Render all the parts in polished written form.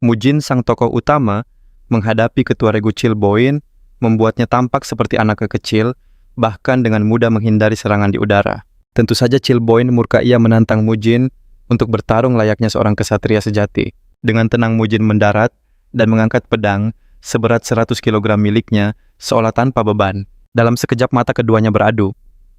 Mujin, sang tokoh utama, menghadapi ketua regu Chilboin, membuatnya tampak seperti anak kecil, bahkan dengan mudah menghindari serangan di udara. Tentu saja Chilboin murka ia menantang Mujin untuk bertarung layaknya seorang kesatria sejati. Dengan tenang Mujin mendarat dan mengangkat pedang seberat 100 kg miliknya seolah tanpa beban. Dalam sekejap mata keduanya beradu.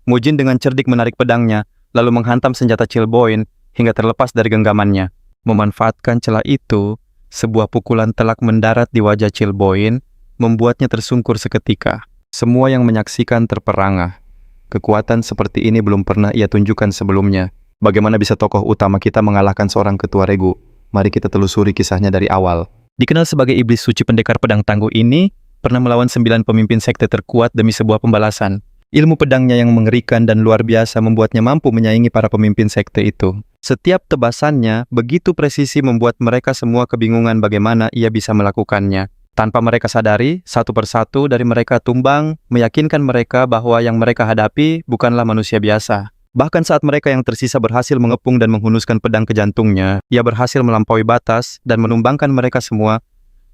Mujin dengan cerdik menarik pedangnya, lalu menghantam senjata Chilboin hingga terlepas dari genggamannya. Memanfaatkan celah itu, sebuah pukulan telak mendarat di wajah Chilboin, membuatnya tersungkur seketika. Semua yang menyaksikan terperangah. Kekuatan seperti ini belum pernah ia tunjukkan sebelumnya. Bagaimana bisa tokoh utama kita mengalahkan seorang ketua regu? Mari kita telusuri kisahnya dari awal. Dikenal sebagai iblis suci pendekar pedang tangguh ini, pernah melawan 9 pemimpin sekte terkuat demi sebuah pembalasan. Ilmu pedangnya yang mengerikan dan luar biasa membuatnya mampu menyaingi para pemimpin sekte itu. Setiap tebasannya begitu presisi membuat mereka semua kebingungan bagaimana ia bisa melakukannya. Tanpa mereka sadari, satu persatu dari mereka tumbang, meyakinkan mereka bahwa yang mereka hadapi bukanlah manusia biasa. Bahkan saat mereka yang tersisa berhasil mengepung dan menghunuskan pedang ke jantungnya, ia berhasil melampaui batas dan menumbangkan mereka semua,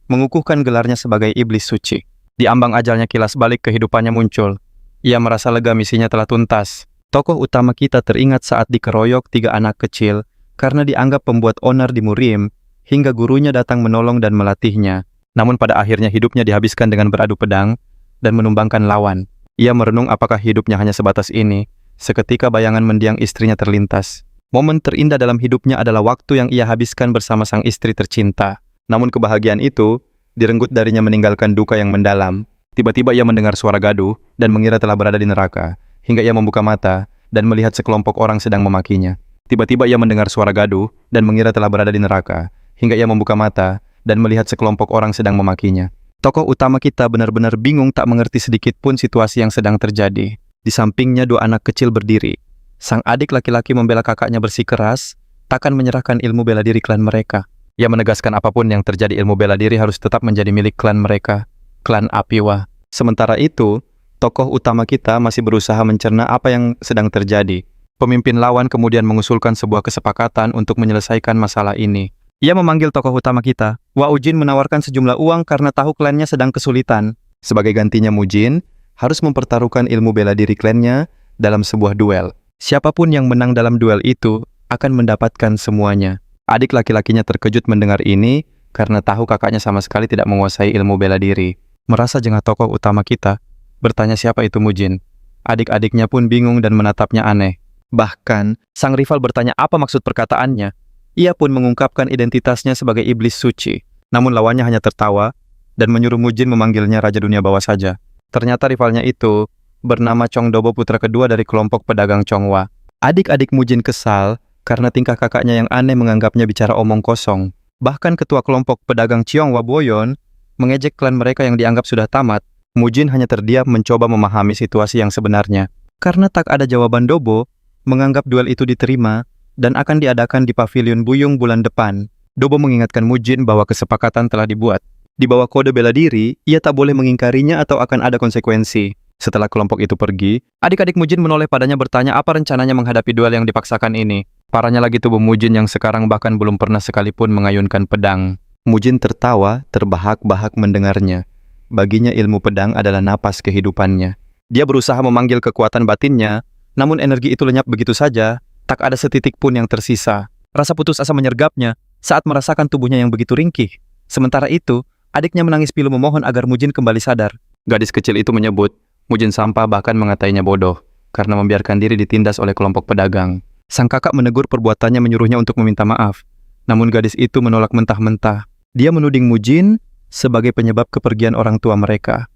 mengukuhkan gelarnya sebagai iblis suci. Di ambang ajalnya kilas balik kehidupannya muncul. Ia merasa lega misinya telah tuntas. Tokoh utama kita teringat saat dikeroyok 3 anak kecil karena dianggap pembuat onar di Murim, hingga gurunya datang menolong dan melatihnya. Namun pada akhirnya hidupnya dihabiskan dengan beradu pedang dan menumbangkan lawan. Ia merenung apakah hidupnya hanya sebatas ini. Seketika bayangan mendiang istrinya terlintas. Momen terindah dalam hidupnya adalah waktu yang ia habiskan bersama sang istri tercinta. Namun kebahagiaan itu direnggut darinya meninggalkan duka yang mendalam. Tiba-tiba ia mendengar suara gaduh dan mengira telah berada di neraka, hingga ia membuka mata dan melihat sekelompok orang sedang memakinya. Tiba-tiba ia mendengar suara gaduh dan mengira telah berada di neraka, hingga ia membuka mata dan melihat sekelompok orang sedang memakinya. Tokoh utama kita benar-benar bingung, tak mengerti sedikit pun situasi yang sedang terjadi. Di sampingnya 2 anak kecil berdiri. Sang adik laki-laki membela kakaknya bersikeras, takkan menyerahkan ilmu bela diri klan mereka. Ia menegaskan apapun yang terjadi, ilmu bela diri harus tetap menjadi milik klan mereka, klan Apiwa. Sementara itu, tokoh utama kita masih berusaha mencerna apa yang sedang terjadi. Pemimpin lawan kemudian mengusulkan sebuah kesepakatan untuk menyelesaikan masalah ini. Ia memanggil tokoh utama kita. Waujin menawarkan sejumlah uang karena tahu klannya sedang kesulitan. Sebagai gantinya, Mujin harus mempertaruhkan ilmu bela diri klannya dalam sebuah duel. Siapapun yang menang dalam duel itu akan mendapatkan semuanya. Adik laki-lakinya terkejut mendengar ini karena tahu kakaknya sama sekali tidak menguasai ilmu bela diri. Merasa jengah tokoh utama kita, bertanya siapa itu Mujin. Adik-adiknya pun bingung dan menatapnya aneh. Bahkan, sang rival bertanya apa maksud perkataannya. Ia pun mengungkapkan identitasnya sebagai iblis suci. Namun lawannya hanya tertawa dan menyuruh Mujin memanggilnya Raja Dunia Bawah saja. Ternyata rivalnya itu bernama Chongdobo, putra kedua dari kelompok pedagang Chonghua. Adik-adik Mujin kesal karena tingkah kakaknya yang aneh menganggapnya bicara omong kosong. Bahkan ketua kelompok pedagang Chonghua Boyon mengejek klan mereka yang dianggap sudah tamat. Mujin hanya terdiam mencoba memahami situasi yang sebenarnya. Karena tak ada jawaban, Dobo menganggap duel itu diterima dan akan diadakan di Pavilion Buyung bulan depan. Dobo mengingatkan Mujin bahwa kesepakatan telah dibuat. Di bawah kode bela diri, ia tak boleh mengingkarinya atau akan ada konsekuensi. Setelah kelompok itu pergi, adik-adik Mujin menoleh padanya bertanya apa rencananya menghadapi duel yang dipaksakan ini. Parahnya lagi tubuh Mujin yang sekarang bahkan belum pernah sekalipun mengayunkan pedang. Mujin tertawa, terbahak-bahak mendengarnya. Baginya ilmu pedang adalah napas kehidupannya. Dia berusaha memanggil kekuatan batinnya, namun energi itu lenyap begitu saja, tak ada setitik pun yang tersisa. Rasa putus asa menyergapnya saat merasakan tubuhnya yang begitu ringkih. Sementara itu, adiknya menangis pilu memohon agar Mujin kembali sadar. Gadis kecil itu menyebut Mujin sampah, bahkan mengatainya bodoh karena membiarkan diri ditindas oleh kelompok pedagang. Sang kakak menegur perbuatannya, menyuruhnya untuk meminta maaf. Namun gadis itu menolak mentah-mentah. Dia menuding Mujin sebagai penyebab kepergian orang tua mereka.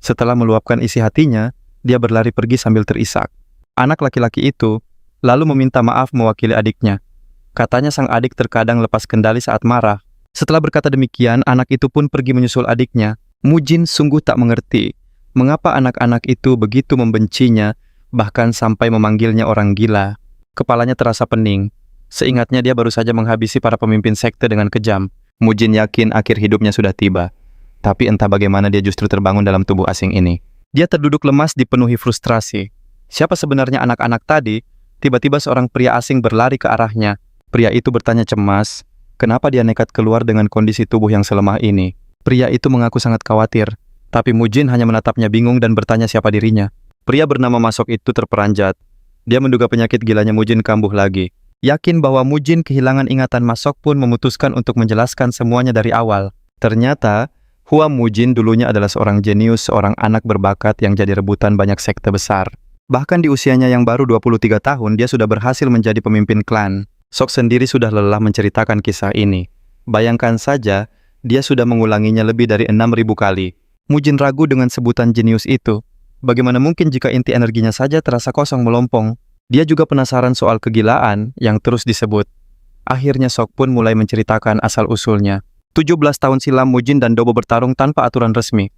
Setelah meluapkan isi hatinya, dia berlari pergi sambil terisak. Anak laki-laki itu lalu meminta maaf mewakili adiknya. Katanya sang adik terkadang lepas kendali saat marah. Setelah berkata demikian, anak itu pun pergi menyusul adiknya. Mujin sungguh tak mengerti mengapa anak-anak itu begitu membencinya, bahkan sampai memanggilnya orang gila. Kepalanya terasa pening. Seingatnya dia baru saja menghabisi para pemimpin sekte dengan kejam. Mujin yakin akhir hidupnya sudah tiba. Tapi entah bagaimana dia justru terbangun dalam tubuh asing ini. Dia terduduk lemas dipenuhi frustrasi. Siapa sebenarnya anak-anak tadi? Tiba-tiba seorang pria asing berlari ke arahnya. Pria itu bertanya cemas, kenapa dia nekat keluar dengan kondisi tubuh yang selemah ini. Pria itu mengaku sangat khawatir, tapi Mujin hanya menatapnya bingung dan bertanya siapa dirinya. Pria bernama Masok itu terperanjat. Dia menduga penyakit gilanya Mujin kambuh lagi. Yakin bahwa Mujin kehilangan ingatan, Masok pun memutuskan untuk menjelaskan semuanya dari awal. Ternyata, Hua Mujin dulunya adalah seorang jenius, seorang anak berbakat yang jadi rebutan banyak sekte besar. Bahkan di usianya yang baru 23 tahun, dia sudah berhasil menjadi pemimpin klan. Sok sendiri sudah lelah menceritakan kisah ini. Bayangkan saja, dia sudah mengulanginya lebih dari 6.000 kali. Mujin ragu dengan sebutan jenius itu. Bagaimana mungkin jika inti energinya saja terasa kosong melompong? Dia juga penasaran soal kegilaan yang terus disebut. Akhirnya Sok pun mulai menceritakan asal-usulnya. 17 tahun silam Mujin dan Dobo bertarung tanpa aturan resmi.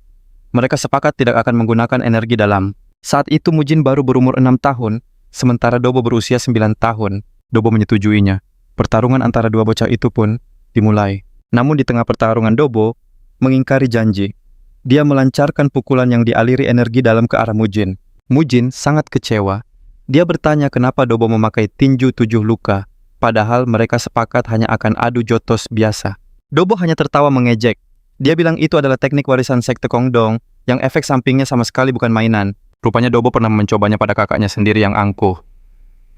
Mereka sepakat tidak akan menggunakan energi dalam. Saat itu Mujin baru berumur 6 tahun, sementara Dobo berusia 9 tahun. Dobo menyetujuinya. Pertarungan antara dua bocah itu pun dimulai. Namun di tengah pertarungan Dobo mengingkari janji. Dia melancarkan pukulan yang dialiri energi dalam ke arah Mujin. Mujin sangat kecewa. Dia bertanya kenapa Dobo memakai tinju 7 luka, padahal mereka sepakat hanya akan adu jotos biasa. Dobo hanya tertawa mengejek. Dia bilang itu adalah teknik warisan sekte Kongdong yang efek sampingnya sama sekali bukan mainan. Rupanya Dobo pernah mencobanya pada kakaknya sendiri yang angkuh.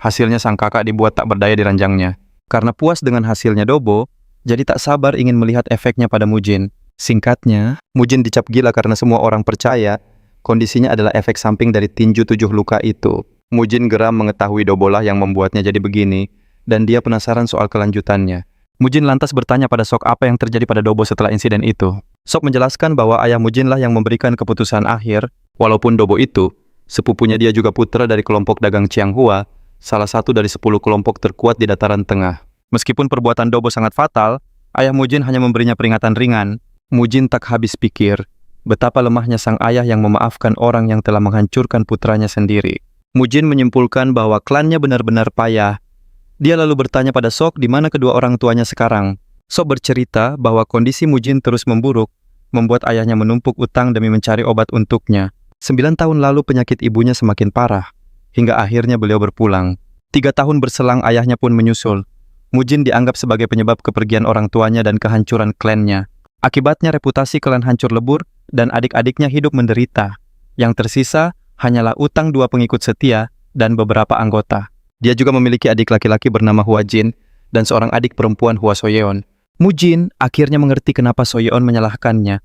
Hasilnya sang kakak dibuat tak berdaya di ranjangnya. Karena puas dengan hasilnya Dobo, jadi tak sabar ingin melihat efeknya pada Mujin. Singkatnya, Mujin dicap gila karena semua orang percaya kondisinya adalah efek samping dari tinju 7 luka itu. Mujin geram mengetahui Dobo lah yang membuatnya jadi begini, dan dia penasaran soal kelanjutannya. Mujin lantas bertanya pada Sok apa yang terjadi pada Dobo setelah insiden itu. Sok menjelaskan bahwa ayah Mujin lah yang memberikan keputusan akhir, walaupun Dobo itu, sepupunya dia juga putra dari kelompok dagang Qianghua, salah satu dari 10 kelompok terkuat di dataran tengah. Meskipun perbuatan Dobo sangat fatal, ayah Mujin hanya memberinya peringatan ringan. Mujin tak habis pikir betapa lemahnya sang ayah yang memaafkan orang yang telah menghancurkan putranya sendiri. Mujin menyimpulkan bahwa klannya benar-benar payah. Dia lalu bertanya pada Sok di mana kedua orang tuanya sekarang. Sok bercerita bahwa kondisi Mujin terus memburuk, membuat ayahnya menumpuk utang demi mencari obat untuknya. 9 tahun lalu penyakit ibunya semakin parah, hingga akhirnya beliau berpulang. 3 tahun berselang ayahnya pun menyusul. Mujin dianggap sebagai penyebab kepergian orang tuanya dan kehancuran klannya. Akibatnya reputasi klan hancur lebur dan adik-adiknya hidup menderita. Yang tersisa hanyalah utang 2 pengikut setia dan beberapa anggota. Dia juga memiliki adik laki-laki bernama Hua Jin dan seorang adik perempuan Hua Soyeon. Mujin akhirnya mengerti kenapa Soyeon menyalahkannya.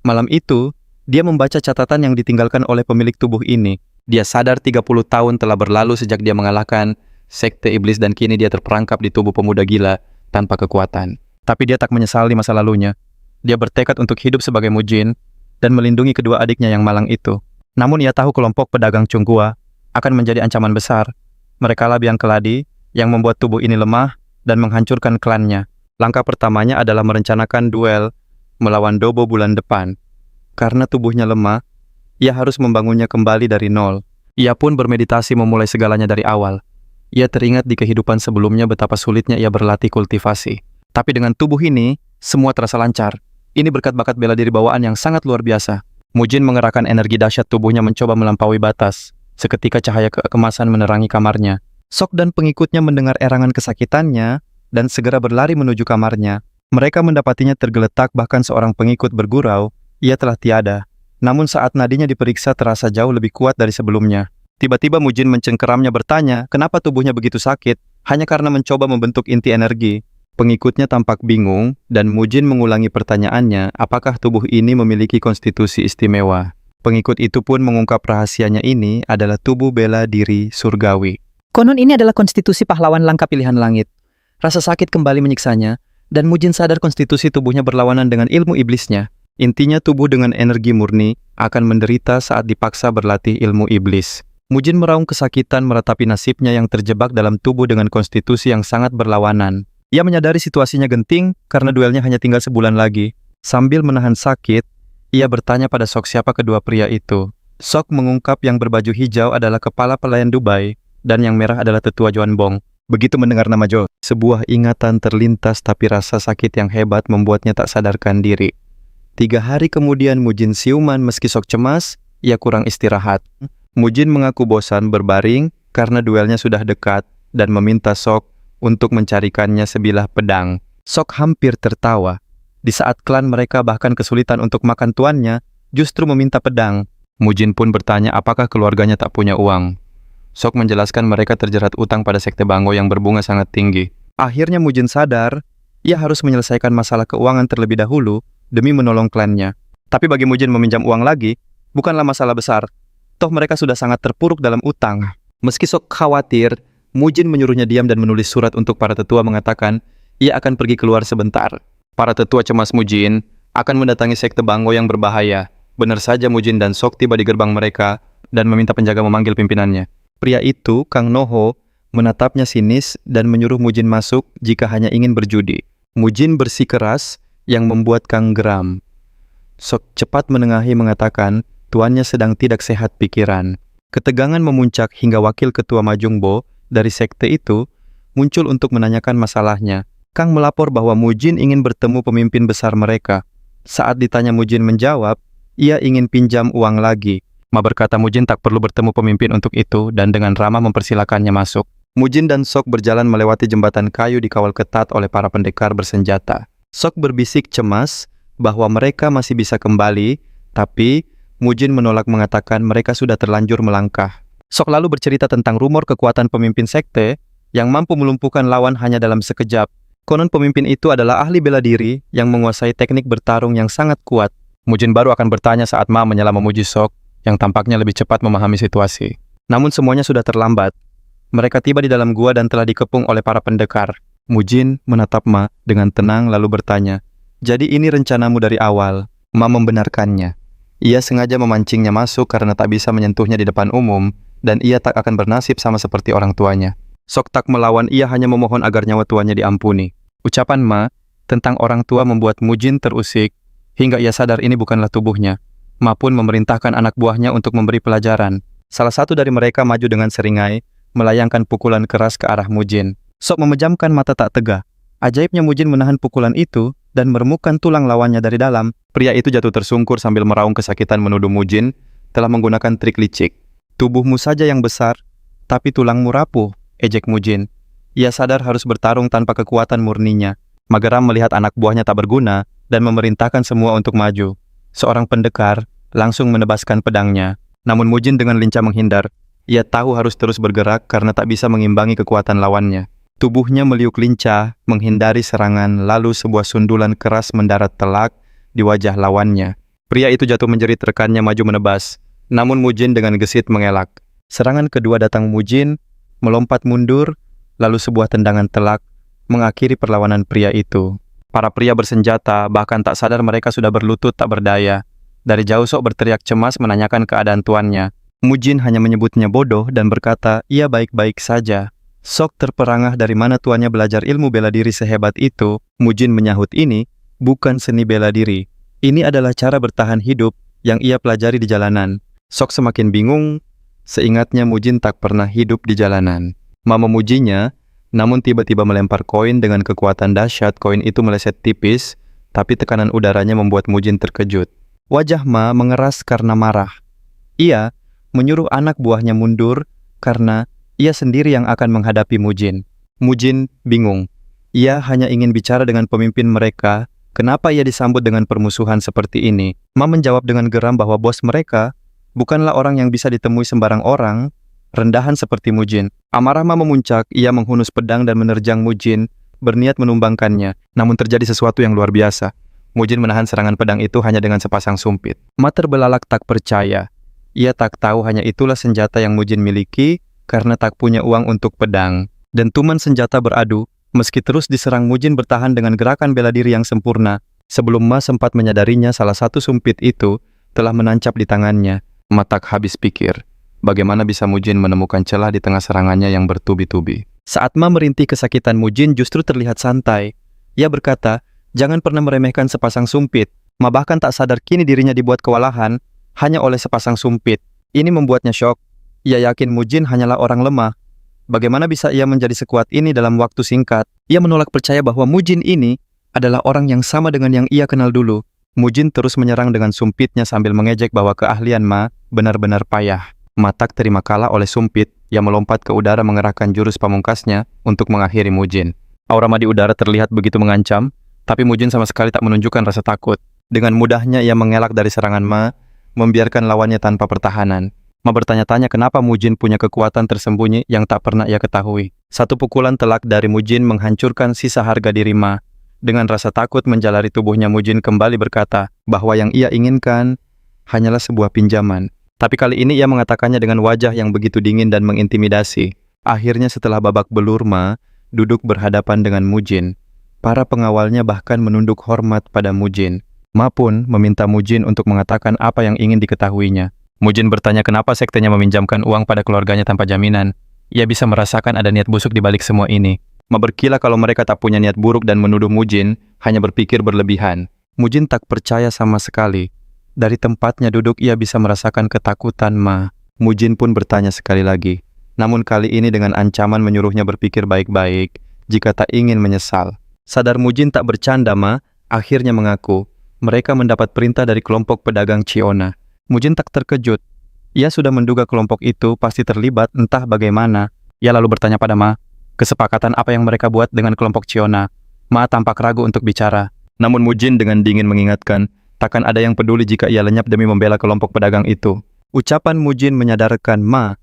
Malam itu, dia membaca catatan yang ditinggalkan oleh pemilik tubuh ini. Dia sadar 30 tahun telah berlalu sejak dia mengalahkan sekte iblis dan kini dia terperangkap di tubuh pemuda gila tanpa kekuatan. Tapi dia tak menyesali masa lalunya. Dia bertekad untuk hidup sebagai Mujin dan melindungi kedua adiknya yang malang itu. Namun ia tahu kelompok pedagang Qianghua akan menjadi ancaman besar. Mereka lah biang keladi yang membuat tubuh ini lemah dan menghancurkan klannya. Langkah pertamanya adalah merencanakan duel melawan Dobo bulan depan. Karena tubuhnya lemah, ia harus membangunnya kembali dari nol. Ia pun bermeditasi memulai segalanya dari awal. Ia teringat di kehidupan sebelumnya betapa sulitnya ia berlatih kultivasi. Tapi dengan tubuh ini, semua terasa lancar. Ini berkat bakat bela diri bawaan yang sangat luar biasa. Mujin mengerahkan energi dahsyat tubuhnya mencoba melampaui batas. Seketika cahaya keemasan menerangi kamarnya. Sok dan pengikutnya mendengar erangan kesakitannya dan segera berlari menuju kamarnya. Mereka mendapatinya tergeletak, bahkan seorang pengikut bergurau, ia telah tiada. Namun saat nadinya diperiksa terasa jauh lebih kuat dari sebelumnya. Tiba-tiba Mujin mencengkeramnya bertanya, kenapa tubuhnya begitu sakit? Hanya karena mencoba membentuk inti energi. Pengikutnya tampak bingung, dan Mujin mengulangi pertanyaannya, apakah tubuh ini memiliki konstitusi istimewa? Pengikut itu pun mengungkap rahasianya, ini adalah tubuh bela diri surgawi. Konon ini adalah konstitusi pahlawan langka pilihan langit. Rasa sakit kembali menyiksanya, dan Mujin sadar konstitusi tubuhnya berlawanan dengan ilmu iblisnya. Intinya tubuh dengan energi murni akan menderita saat dipaksa berlatih ilmu iblis. Mujin meraung kesakitan meratapi nasibnya yang terjebak dalam tubuh dengan konstitusi yang sangat berlawanan. Ia menyadari situasinya genting karena duelnya hanya tinggal sebulan lagi. Sambil menahan sakit, ia bertanya pada Sok siapa kedua pria itu. Sok mengungkap yang berbaju hijau adalah kepala pelayan Dubai dan yang merah adalah tetua Juanbong. Begitu mendengar nama Jo, sebuah ingatan terlintas tapi rasa sakit yang hebat membuatnya tak sadarkan diri. 3 hari kemudian Mujin siuman meski Sok cemas, ia kurang istirahat. Mujin mengaku bosan berbaring karena duelnya sudah dekat dan meminta Sok untuk mencarikannya sebilah pedang. Sok hampir tertawa. Di saat klan mereka bahkan kesulitan untuk makan tuannya, justru meminta pedang. Mujin pun bertanya apakah keluarganya tak punya uang. Sok menjelaskan mereka terjerat utang pada Sekte Bango yang berbunga sangat tinggi. Akhirnya Mujin sadar, ia harus menyelesaikan masalah keuangan terlebih dahulu demi menolong klannya. Tapi bagi Mujin meminjam uang lagi, bukanlah masalah besar. Toh mereka sudah sangat terpuruk dalam utang. Meski Sok khawatir, Mujin menyuruhnya diam dan menulis surat untuk para tetua mengatakan ia akan pergi keluar sebentar. Para tetua cemas Mujin akan mendatangi Sekte Bango yang berbahaya. Benar saja Mujin dan Sok tiba di gerbang mereka dan meminta penjaga memanggil pimpinannya. Pria itu, Kang Noho, menatapnya sinis dan menyuruh Mujin masuk jika hanya ingin berjudi. Mujin bersikeras yang membuat Kang geram. Sok cepat menengahi mengatakan tuannya sedang tidak sehat pikiran. Ketegangan memuncak hingga wakil ketua Majungbo dari sekte itu muncul untuk menanyakan masalahnya. Kang melapor bahwa Mujin ingin bertemu pemimpin besar mereka. Saat ditanya Mujin menjawab, ia ingin pinjam uang lagi. Ma berkata Mujin tak perlu bertemu pemimpin untuk itu dan dengan ramah mempersilakannya masuk. Mujin dan Sok berjalan melewati jembatan kayu dikawal ketat oleh para pendekar bersenjata. Sok berbisik cemas bahwa mereka masih bisa kembali, tapi Mujin menolak mengatakan mereka sudah terlanjur melangkah. Sok lalu bercerita tentang rumor kekuatan pemimpin sekte yang mampu melumpuhkan lawan hanya dalam sekejap. Konon pemimpin itu adalah ahli bela diri yang menguasai teknik bertarung yang sangat kuat. Mujin baru akan bertanya saat Ma menyela memuji Sok yang tampaknya lebih cepat memahami situasi. Namun semuanya sudah terlambat. Mereka tiba di dalam gua dan telah dikepung oleh para pendekar. Mujin menatap Ma dengan tenang lalu bertanya, "Jadi ini rencanamu dari awal?" Ma membenarkannya. Ia sengaja memancingnya masuk karena tak bisa menyentuhnya di depan umum, dan ia tak akan bernasib sama seperti orang tuanya. Sok tak melawan, ia hanya memohon agar nyawa tuannya diampuni. Ucapan Ma tentang orang tua membuat Mujin terusik, hingga ia sadar ini bukanlah tubuhnya. Ma pun memerintahkan anak buahnya untuk memberi pelajaran. Salah satu dari mereka maju dengan seringai, melayangkan pukulan keras ke arah Mujin. Sok memejamkan mata tak tega. Ajaibnya Mujin menahan pukulan itu dan meremukkan tulang lawannya dari dalam. Pria itu jatuh tersungkur sambil meraung kesakitan menuduh Mujin telah menggunakan trik licik. "Tubuhmu saja yang besar, tapi tulangmu rapuh," ejek Mujin. Ia sadar harus bertarung tanpa kekuatan murninya. Ma geram melihat anak buahnya tak berguna dan memerintahkan semua untuk maju. Seorang pendekar langsung menebaskan pedangnya. Namun Mujin dengan lincah menghindar. Ia tahu harus terus bergerak karena tak bisa mengimbangi kekuatan lawannya. Tubuhnya meliuk lincah, menghindari serangan, lalu sebuah sundulan keras mendarat telak di wajah lawannya. Pria itu jatuh menjerit, rekannya maju menebas. Namun Mujin dengan gesit mengelak. Serangan kedua datang Mujin, melompat mundur, lalu sebuah tendangan telak mengakhiri perlawanan pria itu. Para pria bersenjata bahkan tak sadar mereka sudah berlutut tak berdaya. Dari jauh Sok berteriak cemas menanyakan keadaan tuannya. Mujin hanya menyebutnya bodoh dan berkata ia baik-baik saja. Sok terperangah dari mana tuannya belajar ilmu bela diri sehebat itu. Mujin menyahut ini bukan seni bela diri. Ini adalah cara bertahan hidup yang ia pelajari di jalanan. Sok semakin bingung. Seingatnya Mujin tak pernah hidup di jalanan. Ma memujinya, namun tiba-tiba melempar koin dengan kekuatan dahsyat. Koin itu meleset tipis, tapi tekanan udaranya membuat Mujin terkejut. Wajah Ma mengeras karena marah. Ia menyuruh anak buahnya mundur karena ia sendiri yang akan menghadapi Mujin. Mujin bingung. Ia hanya ingin bicara dengan pemimpin mereka. Kenapa ia disambut dengan permusuhan seperti ini? Ma menjawab dengan geram bahwa bos mereka bukanlah orang yang bisa ditemui sembarang orang, rendahan seperti Mujin. Amarah Ma memuncak, ia menghunus pedang dan menerjang Mujin, berniat menumbangkannya. Namun terjadi sesuatu yang luar biasa. Mujin menahan serangan pedang itu hanya dengan sepasang sumpit. Ma terbelalak tak percaya. Ia tak tahu hanya itulah senjata yang Mujin miliki karena tak punya uang untuk pedang. Dentuman senjata beradu, meski terus diserang Mujin bertahan dengan gerakan bela diri yang sempurna. Sebelum Ma sempat menyadarinya, salah satu sumpit itu telah menancap di tangannya. Ma tak habis pikir. Bagaimana bisa Mujin menemukan celah di tengah serangannya yang bertubi-tubi? Saat Ma merintih kesakitan, Mujin justru terlihat santai. Ia berkata, jangan pernah meremehkan sepasang sumpit. Ma bahkan tak sadar kini dirinya dibuat kewalahan hanya oleh sepasang sumpit. Ini membuatnya syok. Ia yakin Mujin hanyalah orang lemah. Bagaimana bisa ia menjadi sekuat ini dalam waktu singkat? Ia menolak percaya bahwa Mujin ini adalah orang yang sama dengan yang ia kenal dulu. Mujin terus menyerang dengan sumpitnya sambil mengejek bahwa keahlian Ma benar-benar payah. Ma tak terima kalah oleh sumpit yang melompat ke udara mengerahkan jurus pamungkasnya untuk mengakhiri Mujin. Aura Ma di udara terlihat begitu mengancam, tapi Mujin sama sekali tak menunjukkan rasa takut. Dengan mudahnya ia mengelak dari serangan Ma, membiarkan lawannya tanpa pertahanan. Ma bertanya-tanya kenapa Mujin punya kekuatan tersembunyi yang tak pernah ia ketahui. Satu pukulan telak dari Mujin menghancurkan sisa harga diri Ma. Dengan rasa takut menjalari tubuhnya, Mujin kembali berkata bahwa yang ia inginkan hanyalah sebuah pinjaman. Tapi kali ini ia mengatakannya dengan wajah yang begitu dingin dan mengintimidasi. Akhirnya setelah babak belur, Ma duduk berhadapan dengan Mujin. Para pengawalnya bahkan menunduk hormat pada Mujin. Ma pun meminta Mujin untuk mengatakan apa yang ingin diketahuinya. Mujin bertanya kenapa sektenya meminjamkan uang pada keluarganya tanpa jaminan. Ia bisa merasakan ada niat busuk di balik semua ini. Ma berkilah kalau mereka tak punya niat buruk dan menuduh Mujin hanya berpikir berlebihan. Mujin tak percaya sama sekali. Dari tempatnya duduk ia bisa merasakan ketakutan Ma. Mujin pun bertanya sekali lagi. Namun kali ini dengan ancaman menyuruhnya berpikir baik-baik jika tak ingin menyesal. Sadar Mujin tak bercanda, Ma akhirnya mengaku mereka mendapat perintah dari kelompok pedagang Ciona. Mujin tak terkejut. Ia sudah menduga kelompok itu pasti terlibat entah bagaimana. Ia lalu bertanya pada Ma, kesepakatan apa yang mereka buat dengan kelompok Ciona? Ma tampak ragu untuk bicara. Namun Mujin dengan dingin mengingatkan, takkan ada yang peduli jika ia lenyap demi membela kelompok pedagang itu. Ucapan Mujin menyadarkan Ma.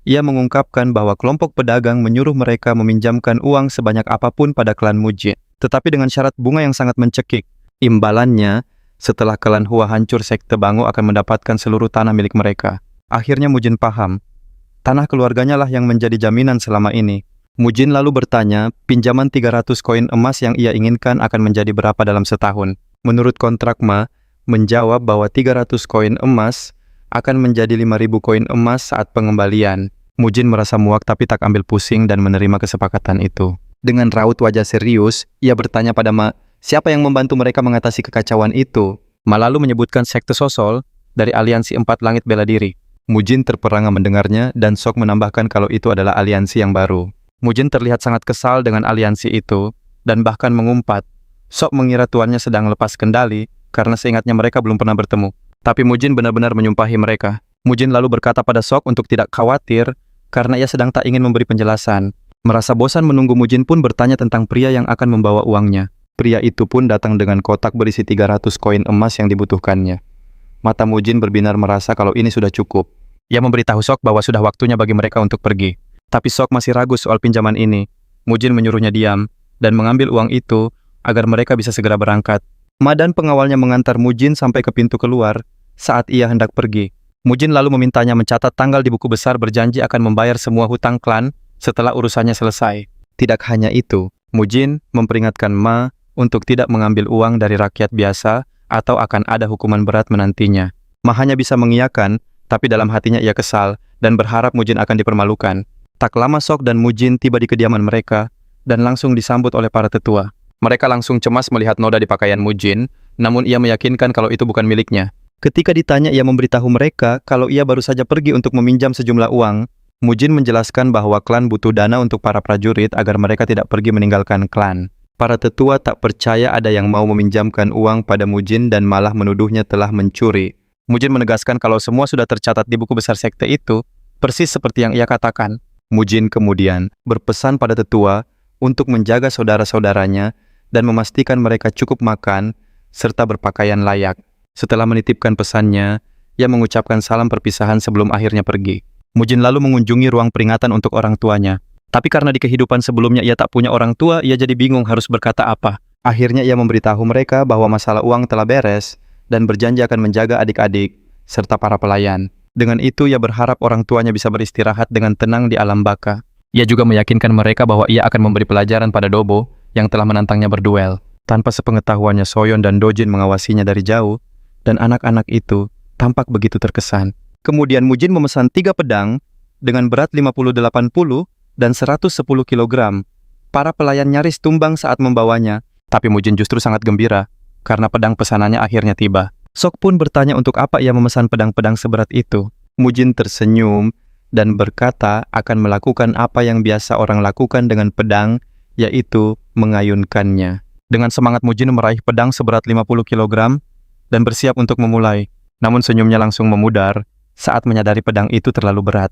Ia mengungkapkan bahwa kelompok pedagang menyuruh mereka meminjamkan uang sebanyak apapun pada klan Mujin. Tetapi dengan syarat bunga yang sangat mencekik. Imbalannya, setelah klan Hua hancur, sekte Bango akan mendapatkan seluruh tanah milik mereka. Akhirnya Mujin paham. Tanah keluarganya lah yang menjadi jaminan selama ini. Mujin lalu bertanya, pinjaman 300 koin emas yang ia inginkan akan menjadi berapa dalam setahun. Menurut kontrak Ma, menjawab bahwa 300 koin emas akan menjadi 5.000 koin emas saat pengembalian. Mujin merasa muak tapi tak ambil pusing dan menerima kesepakatan itu. Dengan raut wajah serius, ia bertanya pada Ma, siapa yang membantu mereka mengatasi kekacauan itu? Ma lalu menyebutkan sekte Sosol dari aliansi Empat Langit Bela Diri. Mujin terperangah mendengarnya dan Sok menambahkan kalau itu adalah aliansi yang baru. Mujin terlihat sangat kesal dengan aliansi itu dan bahkan mengumpat. Sok mengira tuannya sedang lepas kendali karena seingatnya mereka belum pernah bertemu. Tapi Mujin benar-benar menyumpahi mereka. Mujin lalu berkata pada Sok untuk tidak khawatir karena ia sedang tak ingin memberi penjelasan. Merasa bosan menunggu, Mujin pun bertanya tentang pria yang akan membawa uangnya. Pria itu pun datang dengan kotak berisi 300 koin emas yang dibutuhkannya. Mata Mujin berbinar merasa kalau ini sudah cukup. Ia memberitahu Sok bahwa sudah waktunya bagi mereka untuk pergi. Tapi Sok masih ragu soal pinjaman ini. Mujin menyuruhnya diam dan mengambil uang itu agar mereka bisa segera berangkat. Ma dan pengawalnya mengantar Mujin sampai ke pintu keluar saat ia hendak pergi. Mujin lalu memintanya mencatat tanggal di buku besar berjanji akan membayar semua hutang klan setelah urusannya selesai. Tidak hanya itu, Mujin memperingatkan Ma untuk tidak mengambil uang dari rakyat biasa atau akan ada hukuman berat menantinya. Ma hanya bisa mengiyakan, tapi dalam hatinya ia kesal dan berharap Mujin akan dipermalukan. Tak lama Sok dan Mujin tiba di kediaman mereka dan langsung disambut oleh para tetua. Mereka langsung cemas melihat noda di pakaian Mujin, namun ia meyakinkan kalau itu bukan miliknya. Ketika ditanya, ia memberitahu mereka kalau ia baru saja pergi untuk meminjam sejumlah uang. Mujin menjelaskan bahwa klan butuh dana untuk para prajurit agar mereka tidak pergi meninggalkan klan. Para tetua tak percaya ada yang mau meminjamkan uang pada Mujin dan malah menuduhnya telah mencuri. Mujin menegaskan kalau semua sudah tercatat di buku besar sekte itu, persis seperti yang ia katakan. Mujin kemudian berpesan pada tetua untuk menjaga saudara-saudaranya dan memastikan mereka cukup makan serta berpakaian layak. Setelah menitipkan pesannya, ia mengucapkan salam perpisahan sebelum akhirnya pergi. Mujin lalu mengunjungi ruang peringatan untuk orang tuanya. Tapi karena di kehidupan sebelumnya ia tak punya orang tua, ia jadi bingung harus berkata apa. Akhirnya ia memberitahu mereka bahwa masalah uang telah beres dan berjanji akan menjaga adik-adik serta para pelayan. Dengan itu ia berharap orang tuanya bisa beristirahat dengan tenang di alam baka. Ia juga meyakinkan mereka bahwa ia akan memberi pelajaran pada Dobo yang telah menantangnya berduel. Tanpa sepengetahuannya, Soyon dan Dojin mengawasinya dari jauh, dan anak-anak itu tampak begitu terkesan. Kemudian Mujin memesan 3 pedang dengan berat 50-80 dan 110 kg. Para pelayan nyaris tumbang saat membawanya, tapi Mujin justru sangat gembira karena pedang pesanannya akhirnya tiba. Sok pun bertanya untuk apa ia memesan pedang-pedang seberat itu. Mujin tersenyum dan berkata akan melakukan apa yang biasa orang lakukan dengan pedang, yaitu mengayunkannya. Dengan semangat Mujin meraih pedang seberat 50 kg dan bersiap untuk memulai. Namun senyumnya langsung memudar saat menyadari pedang itu terlalu berat.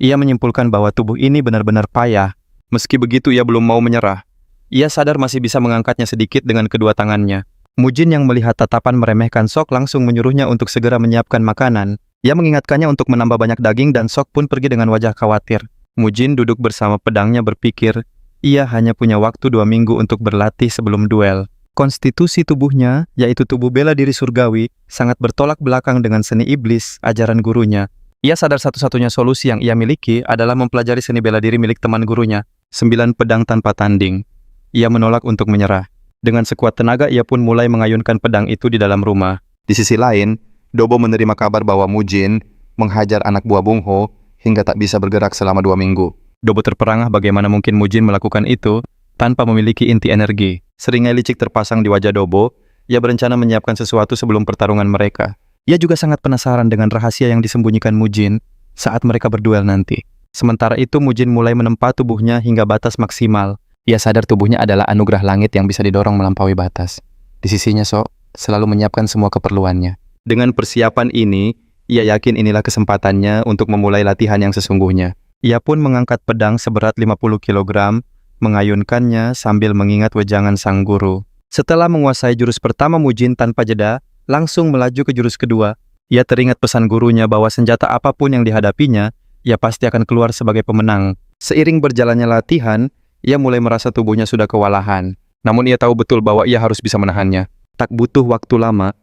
Ia menyimpulkan bahwa tubuh ini benar-benar payah. Meski begitu ia belum mau menyerah. Ia sadar masih bisa mengangkatnya sedikit dengan kedua tangannya. Mujin yang melihat tatapan meremehkan Sok langsung menyuruhnya untuk segera menyiapkan makanan. Ia mengingatkannya untuk menambah banyak daging dan Sok pun pergi dengan wajah khawatir. Mujin duduk bersama pedangnya berpikir, ia hanya punya waktu 2 minggu untuk berlatih sebelum duel. Konstitusi tubuhnya, yaitu tubuh bela diri surgawi, sangat bertolak belakang dengan seni iblis, ajaran gurunya. Ia sadar satu-satunya solusi yang ia miliki adalah mempelajari seni bela diri milik teman gurunya, 9 pedang tanpa tanding. Ia menolak untuk menyerah. Dengan sekuat tenaga, ia pun mulai mengayunkan pedang itu di dalam rumah. Di sisi lain, Dobo menerima kabar bahwa Mujin menghajar anak buah Bung Ho hingga tak bisa bergerak selama 2 minggu. Dobo terperangah bagaimana mungkin Mujin melakukan itu tanpa memiliki inti energi. Seringai licik terpasang di wajah Dobo, ia berencana menyiapkan sesuatu sebelum pertarungan mereka. Ia juga sangat penasaran dengan rahasia yang disembunyikan Mujin saat mereka berduel nanti. Sementara itu Mujin mulai menempa tubuhnya hingga batas maksimal. Ia sadar tubuhnya adalah anugerah langit yang bisa didorong melampaui batas. Di sisinya Sok selalu menyiapkan semua keperluannya. Dengan persiapan ini, ia yakin inilah kesempatannya untuk memulai latihan yang sesungguhnya. Ia pun mengangkat pedang seberat 50 kg, mengayunkannya sambil mengingat wejangan sang guru. Setelah menguasai jurus pertama Mujin tanpa jeda, langsung melaju ke jurus kedua. Ia teringat pesan gurunya bahwa senjata apapun yang dihadapinya, ia pasti akan keluar sebagai pemenang. Seiring berjalannya latihan, ia mulai merasa tubuhnya sudah kewalahan. Namun ia tahu betul bahwa ia harus bisa menahannya. Tak butuh waktu lama,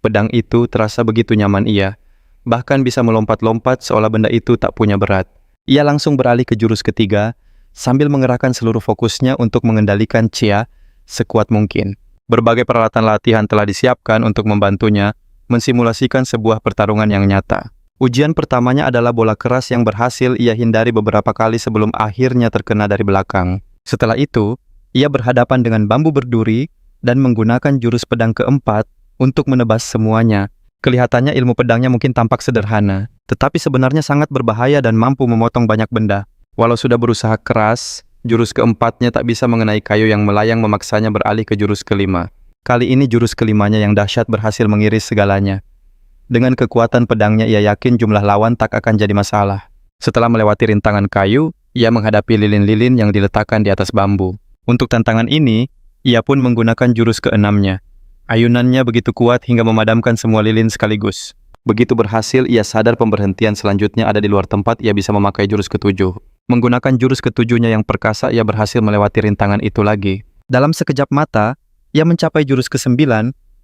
pedang itu terasa begitu nyaman ia. Bahkan bisa melompat-lompat seolah benda itu tak punya berat. Ia langsung beralih ke jurus ketiga, sambil mengerahkan seluruh fokusnya untuk mengendalikan Chia sekuat mungkin. Berbagai peralatan latihan telah disiapkan untuk membantunya mensimulasikan sebuah pertarungan yang nyata. Ujian pertamanya adalah bola keras yang berhasil ia hindari beberapa kali sebelum akhirnya terkena dari belakang. Setelah itu, ia berhadapan dengan bambu berduri dan menggunakan jurus pedang keempat untuk menebas semuanya. Kelihatannya ilmu pedangnya mungkin tampak sederhana, tetapi sebenarnya sangat berbahaya dan mampu memotong banyak benda. Walau sudah berusaha keras, jurus keempatnya tak bisa mengenai kayu yang melayang memaksanya beralih ke jurus kelima. Kali ini jurus kelimanya yang dahsyat berhasil mengiris segalanya. Dengan kekuatan pedangnya ia yakin jumlah lawan tak akan jadi masalah. Setelah melewati rintangan kayu, ia menghadapi lilin-lilin yang diletakkan di atas bambu. Untuk tantangan ini, ia pun menggunakan jurus keenamnya. Ayunannya begitu kuat hingga memadamkan semua lilin sekaligus. Begitu berhasil, ia sadar pemberhentian selanjutnya ada di luar tempat, ia bisa memakai jurus ketujuh. Menggunakan jurus ketujuhnya yang perkasa, ia berhasil melewati rintangan itu lagi. Dalam sekejap mata, ia mencapai jurus ke-9,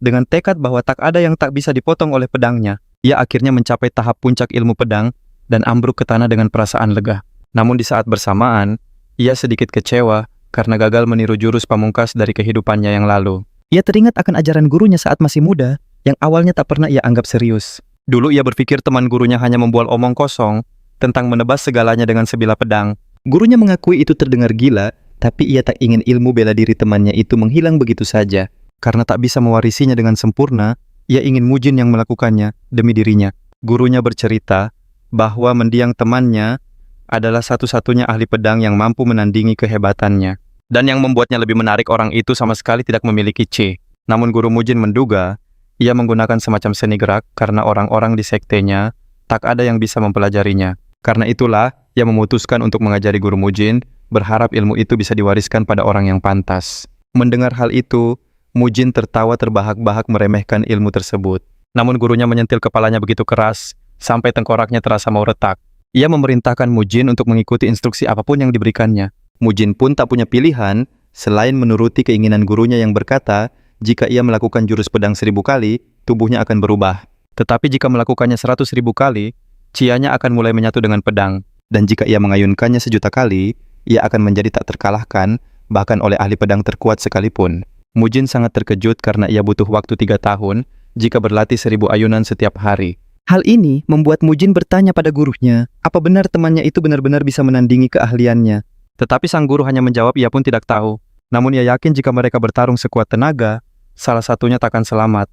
dengan tekad bahwa tak ada yang tak bisa dipotong oleh pedangnya. Ia akhirnya mencapai tahap puncak ilmu pedang dan ambruk ke tanah dengan perasaan lega. Namun di saat bersamaan, ia sedikit kecewa karena gagal meniru jurus pamungkas dari kehidupannya yang lalu. Ia teringat akan ajaran gurunya saat masih muda, yang awalnya tak pernah ia anggap serius. Dulu ia berpikir teman gurunya hanya membual omong kosong tentang menebas segalanya dengan sebilah pedang. Gurunya mengakui itu terdengar gila, tapi ia tak ingin ilmu bela diri temannya itu menghilang begitu saja. Karena tak bisa mewarisinya dengan sempurna, ia ingin Mujin yang melakukannya demi dirinya. Gurunya bercerita bahwa mendiang temannya adalah satu-satunya ahli pedang yang mampu menandingi kehebatannya. Dan yang membuatnya lebih menarik orang itu sama sekali tidak memiliki Chi. Namun guru Mujin menduga, ia menggunakan semacam seni gerak karena orang-orang di sektenya tak ada yang bisa mempelajarinya. Karena itulah, ia memutuskan untuk mengajari guru Mujin, berharap ilmu itu bisa diwariskan pada orang yang pantas. Mendengar hal itu, Mujin tertawa terbahak-bahak meremehkan ilmu tersebut. Namun gurunya menyentil kepalanya begitu keras, sampai tengkoraknya terasa mau retak. Ia memerintahkan Mujin untuk mengikuti instruksi apapun yang diberikannya. Mujin pun tak punya pilihan, selain menuruti keinginan gurunya yang berkata, jika ia melakukan jurus pedang 1000 kali, tubuhnya akan berubah. Tetapi jika melakukannya 100.000 kali, Cianya akan mulai menyatu dengan pedang. Dan jika ia mengayunkannya 1.000.000 kali, ia akan menjadi tak terkalahkan, bahkan oleh ahli pedang terkuat sekalipun. Mujin sangat terkejut karena ia butuh waktu 3 tahun jika berlatih 1000 ayunan setiap hari. Hal ini membuat Mujin bertanya pada gurunya, apa benar temannya itu benar-benar bisa menandingi keahliannya. Tetapi sang guru hanya menjawab ia pun tidak tahu. Namun ia yakin jika mereka bertarung sekuat tenaga, salah satunya takkan selamat.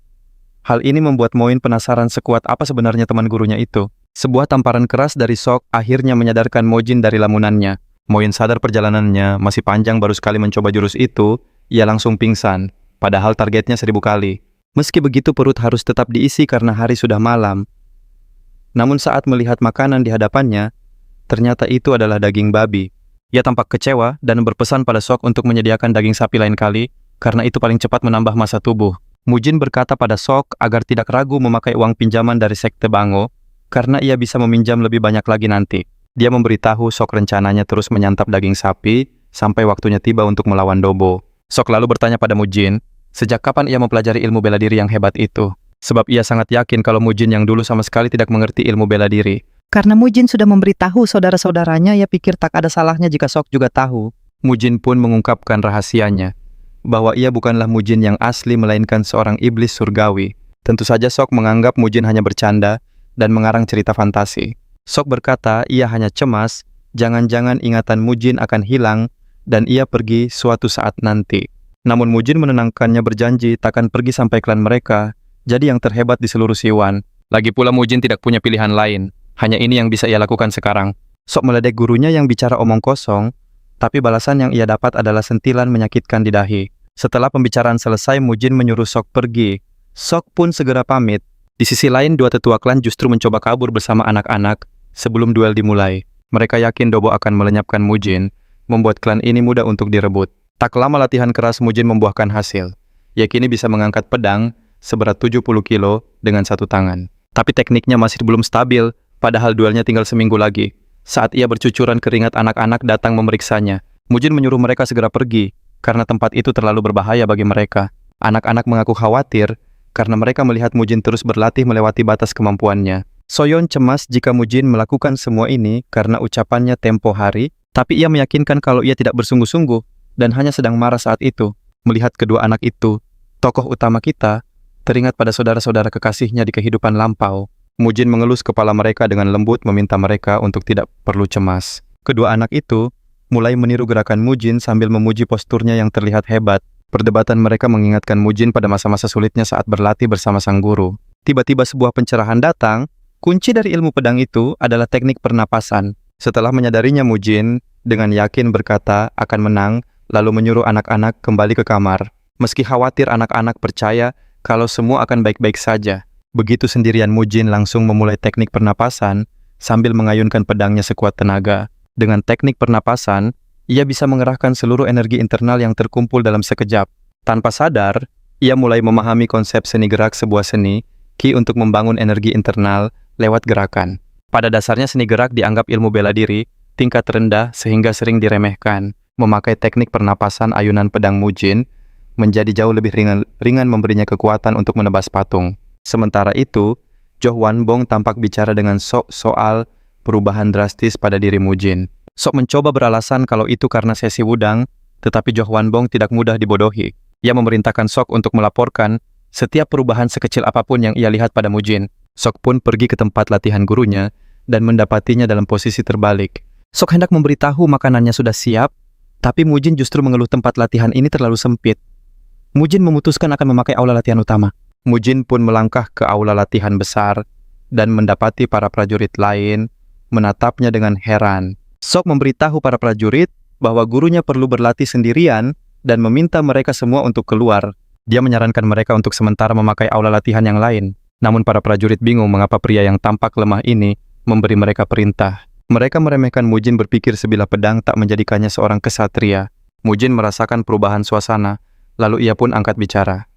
Hal ini membuat Moin penasaran sekuat apa sebenarnya teman gurunya itu. Sebuah tamparan keras dari Sok akhirnya menyadarkan Mujin dari lamunannya. Moin sadar perjalanannya masih panjang, baru sekali mencoba jurus itu, ia langsung pingsan, padahal targetnya 1000 kali. Meski begitu perut harus tetap diisi karena hari sudah malam. Namun saat melihat makanan di hadapannya, ternyata itu adalah daging babi. Ia tampak kecewa dan berpesan pada Sok untuk menyediakan daging sapi lain kali, karena itu paling cepat menambah masa tubuh. Mujin berkata pada Sok agar tidak ragu memakai uang pinjaman dari Sekte Bango, karena ia bisa meminjam lebih banyak lagi nanti. Dia memberitahu Sok rencananya terus menyantap daging sapi, sampai waktunya tiba untuk melawan Dobo. Sok lalu bertanya pada Mujin, sejak kapan ia mempelajari ilmu bela diri yang hebat itu? Sebab ia sangat yakin kalau Mujin yang dulu sama sekali tidak mengerti ilmu bela diri. Karena Mujin sudah memberitahu saudara-saudaranya, ia pikir tak ada salahnya jika Sok juga tahu. Mujin pun mengungkapkan rahasianya, bahwa ia bukanlah Mujin yang asli melainkan seorang iblis surgawi. Tentu saja Sok menganggap Mujin hanya bercanda dan mengarang cerita fantasi. Sok berkata ia hanya cemas, jangan-jangan ingatan Mujin akan hilang dan ia pergi suatu saat nanti. Namun Mujin menenangkannya berjanji takkan pergi sampai klan mereka jadi yang terhebat di seluruh Siwan. Lagi pula Mujin tidak punya pilihan lain. Hanya ini yang bisa ia lakukan sekarang. Sok meledek gurunya yang bicara omong kosong, tapi balasan yang ia dapat adalah sentilan menyakitkan di dahi. Setelah pembicaraan selesai, Mujin menyuruh Sok pergi. Sok pun segera pamit. Di sisi lain, dua tetua klan justru mencoba kabur bersama anak-anak sebelum duel dimulai. Mereka yakin Dobo akan melenyapkan Mujin, membuat klan ini mudah untuk direbut. Tak lama latihan keras Mujin membuahkan hasil. Ia kini bisa mengangkat pedang seberat 70 kilo dengan satu tangan. Tapi tekniknya masih belum stabil, padahal duelnya tinggal seminggu lagi. Saat ia bercucuran keringat, anak-anak datang memeriksanya. Mujin menyuruh mereka segera pergi, karena tempat itu terlalu berbahaya bagi mereka. Anak-anak mengaku khawatir, karena mereka melihat Mujin terus berlatih melewati batas kemampuannya. Soyeon cemas jika Mujin melakukan semua ini karena ucapannya tempo hari, tapi ia meyakinkan kalau ia tidak bersungguh-sungguh, dan hanya sedang marah saat itu. Melihat kedua anak itu, tokoh utama kita, teringat pada saudara-saudara kekasihnya di kehidupan lampau. Mujin mengelus kepala mereka dengan lembut meminta mereka untuk tidak perlu cemas. Kedua anak itu mulai meniru gerakan Mujin sambil memuji posturnya yang terlihat hebat. Perdebatan mereka mengingatkan Mujin pada masa-masa sulitnya saat berlatih bersama sang guru. Tiba-tiba sebuah pencerahan datang. Kunci dari ilmu pedang itu adalah teknik pernapasan. Setelah menyadarinya, Mujin dengan yakin berkata akan menang, lalu menyuruh anak-anak kembali ke kamar. Meski khawatir, anak-anak percaya kalau semua akan baik-baik saja. Begitu sendirian, Mujin langsung memulai teknik pernapasan sambil mengayunkan pedangnya sekuat tenaga. Dengan teknik pernapasan, ia bisa mengerahkan seluruh energi internal yang terkumpul dalam sekejap. Tanpa sadar, ia mulai memahami konsep seni gerak sebuah seni, ki untuk membangun energi internal lewat gerakan. Pada dasarnya seni gerak dianggap ilmu bela diri, tingkat rendah sehingga sering diremehkan. Memakai teknik pernapasan, ayunan pedang Mujin menjadi jauh lebih ringan memberinya kekuatan untuk menebas patung. Sementara itu, Jo Hwan-bong tampak bicara dengan Sok soal perubahan drastis pada diri Mujin. Sok mencoba beralasan kalau itu karena sesi wudang, tetapi Jo Hwan-bong tidak mudah dibodohi. Ia memerintahkan Sok untuk melaporkan setiap perubahan sekecil apapun yang ia lihat pada Mujin. Sok pun pergi ke tempat latihan gurunya dan mendapatinya dalam posisi terbalik. Sok hendak memberitahu makanannya sudah siap, tapi Mujin justru mengeluh tempat latihan ini terlalu sempit. Mujin memutuskan akan memakai aula latihan utama. Mujin pun melangkah ke aula latihan besar dan mendapati para prajurit lain menatapnya dengan heran. Sok memberitahu para prajurit bahwa gurunya perlu berlatih sendirian dan meminta mereka semua untuk keluar. Dia menyarankan mereka untuk sementara memakai aula latihan yang lain. Namun para prajurit bingung mengapa pria yang tampak lemah ini memberi mereka perintah. Mereka meremehkan Mujin, berpikir sebilah pedang tak menjadikannya seorang kesatria. Mujin merasakan perubahan suasana, lalu ia pun angkat bicara.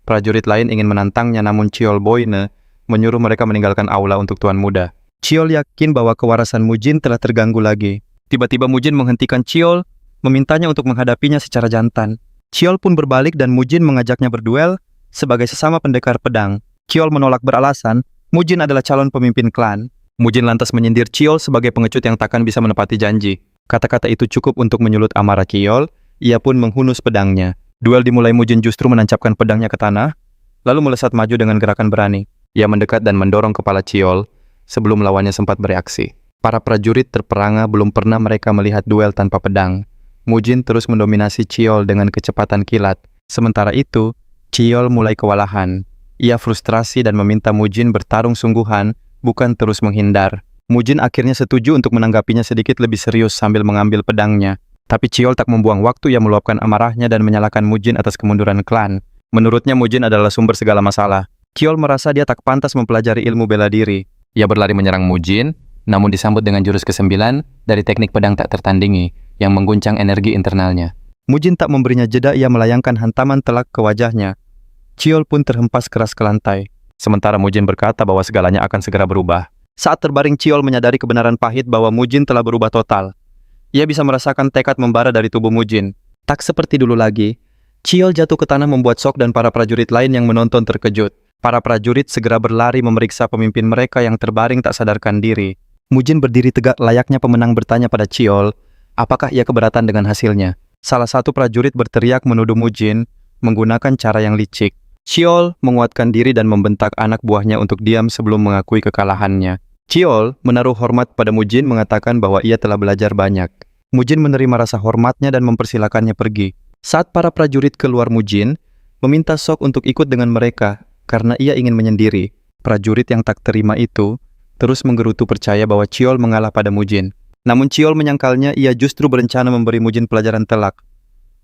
Prajurit lain ingin menantangnya, namun Chiol Boyne menyuruh mereka meninggalkan aula untuk tuan muda. Chiol yakin bahwa kewarasan Mujin telah terganggu lagi. Tiba-tiba Mujin menghentikan Chiol, memintanya untuk menghadapinya secara jantan. Chiol pun berbalik dan Mujin mengajaknya berduel sebagai sesama pendekar pedang. Chiol menolak beralasan, Mujin adalah calon pemimpin klan. Mujin lantas menyindir Chiol sebagai pengecut yang takkan bisa menepati janji. Kata-kata itu cukup untuk menyulut amarah Chiol, ia pun menghunus pedangnya. Duel dimulai, Mujin justru menancapkan pedangnya ke tanah, lalu melesat maju dengan gerakan berani. Ia mendekat dan mendorong kepala Chiol sebelum lawannya sempat bereaksi. Para prajurit terperangah, belum pernah mereka melihat duel tanpa pedang. Mujin terus mendominasi Chiol dengan kecepatan kilat. Sementara itu, Chiol mulai kewalahan. Ia frustrasi dan meminta Mujin bertarung sungguhan, bukan terus menghindar. Mujin akhirnya setuju untuk menanggapinya sedikit lebih serius sambil mengambil pedangnya. Tapi Chiol tak membuang waktu, ia meluapkan amarahnya dan menyalahkan Mujin atas kemunduran klan. Menurutnya Mujin adalah sumber segala masalah. Chiol merasa dia tak pantas mempelajari ilmu bela diri. Ia berlari menyerang Mujin, namun disambut dengan jurus ke-9 dari teknik pedang tak tertandingi, yang mengguncang energi internalnya. Mujin tak memberinya jeda, ia melayangkan hantaman telak ke wajahnya. Chiol pun terhempas keras ke lantai. Sementara Mujin berkata bahwa segalanya akan segera berubah. Saat terbaring, Chiol menyadari kebenaran pahit bahwa Mujin telah berubah total. Ia bisa merasakan tekad membara dari tubuh Mujin. Tak seperti dulu lagi. Chiol jatuh ke tanah membuat Sok dan para prajurit lain yang menonton terkejut. Para prajurit segera berlari memeriksa pemimpin mereka yang terbaring tak sadarkan diri. Mujin berdiri tegak layaknya pemenang bertanya pada Chiol, apakah ia keberatan dengan hasilnya. Salah satu prajurit berteriak menuduh Mujin menggunakan cara yang licik. Chiol menguatkan diri dan membentak anak buahnya untuk diam sebelum mengakui kekalahannya. Chiol menaruh hormat pada Mujin, mengatakan bahwa ia telah belajar banyak. Mujin menerima rasa hormatnya dan mempersilakannya pergi. Saat para prajurit keluar, Mujin meminta Sok untuk ikut dengan mereka karena ia ingin menyendiri. Prajurit yang tak terima itu terus menggerutu percaya bahwa Chiol mengalah pada Mujin. Namun Chiol menyangkalnya ia justru berencana memberi Mujin pelajaran telak.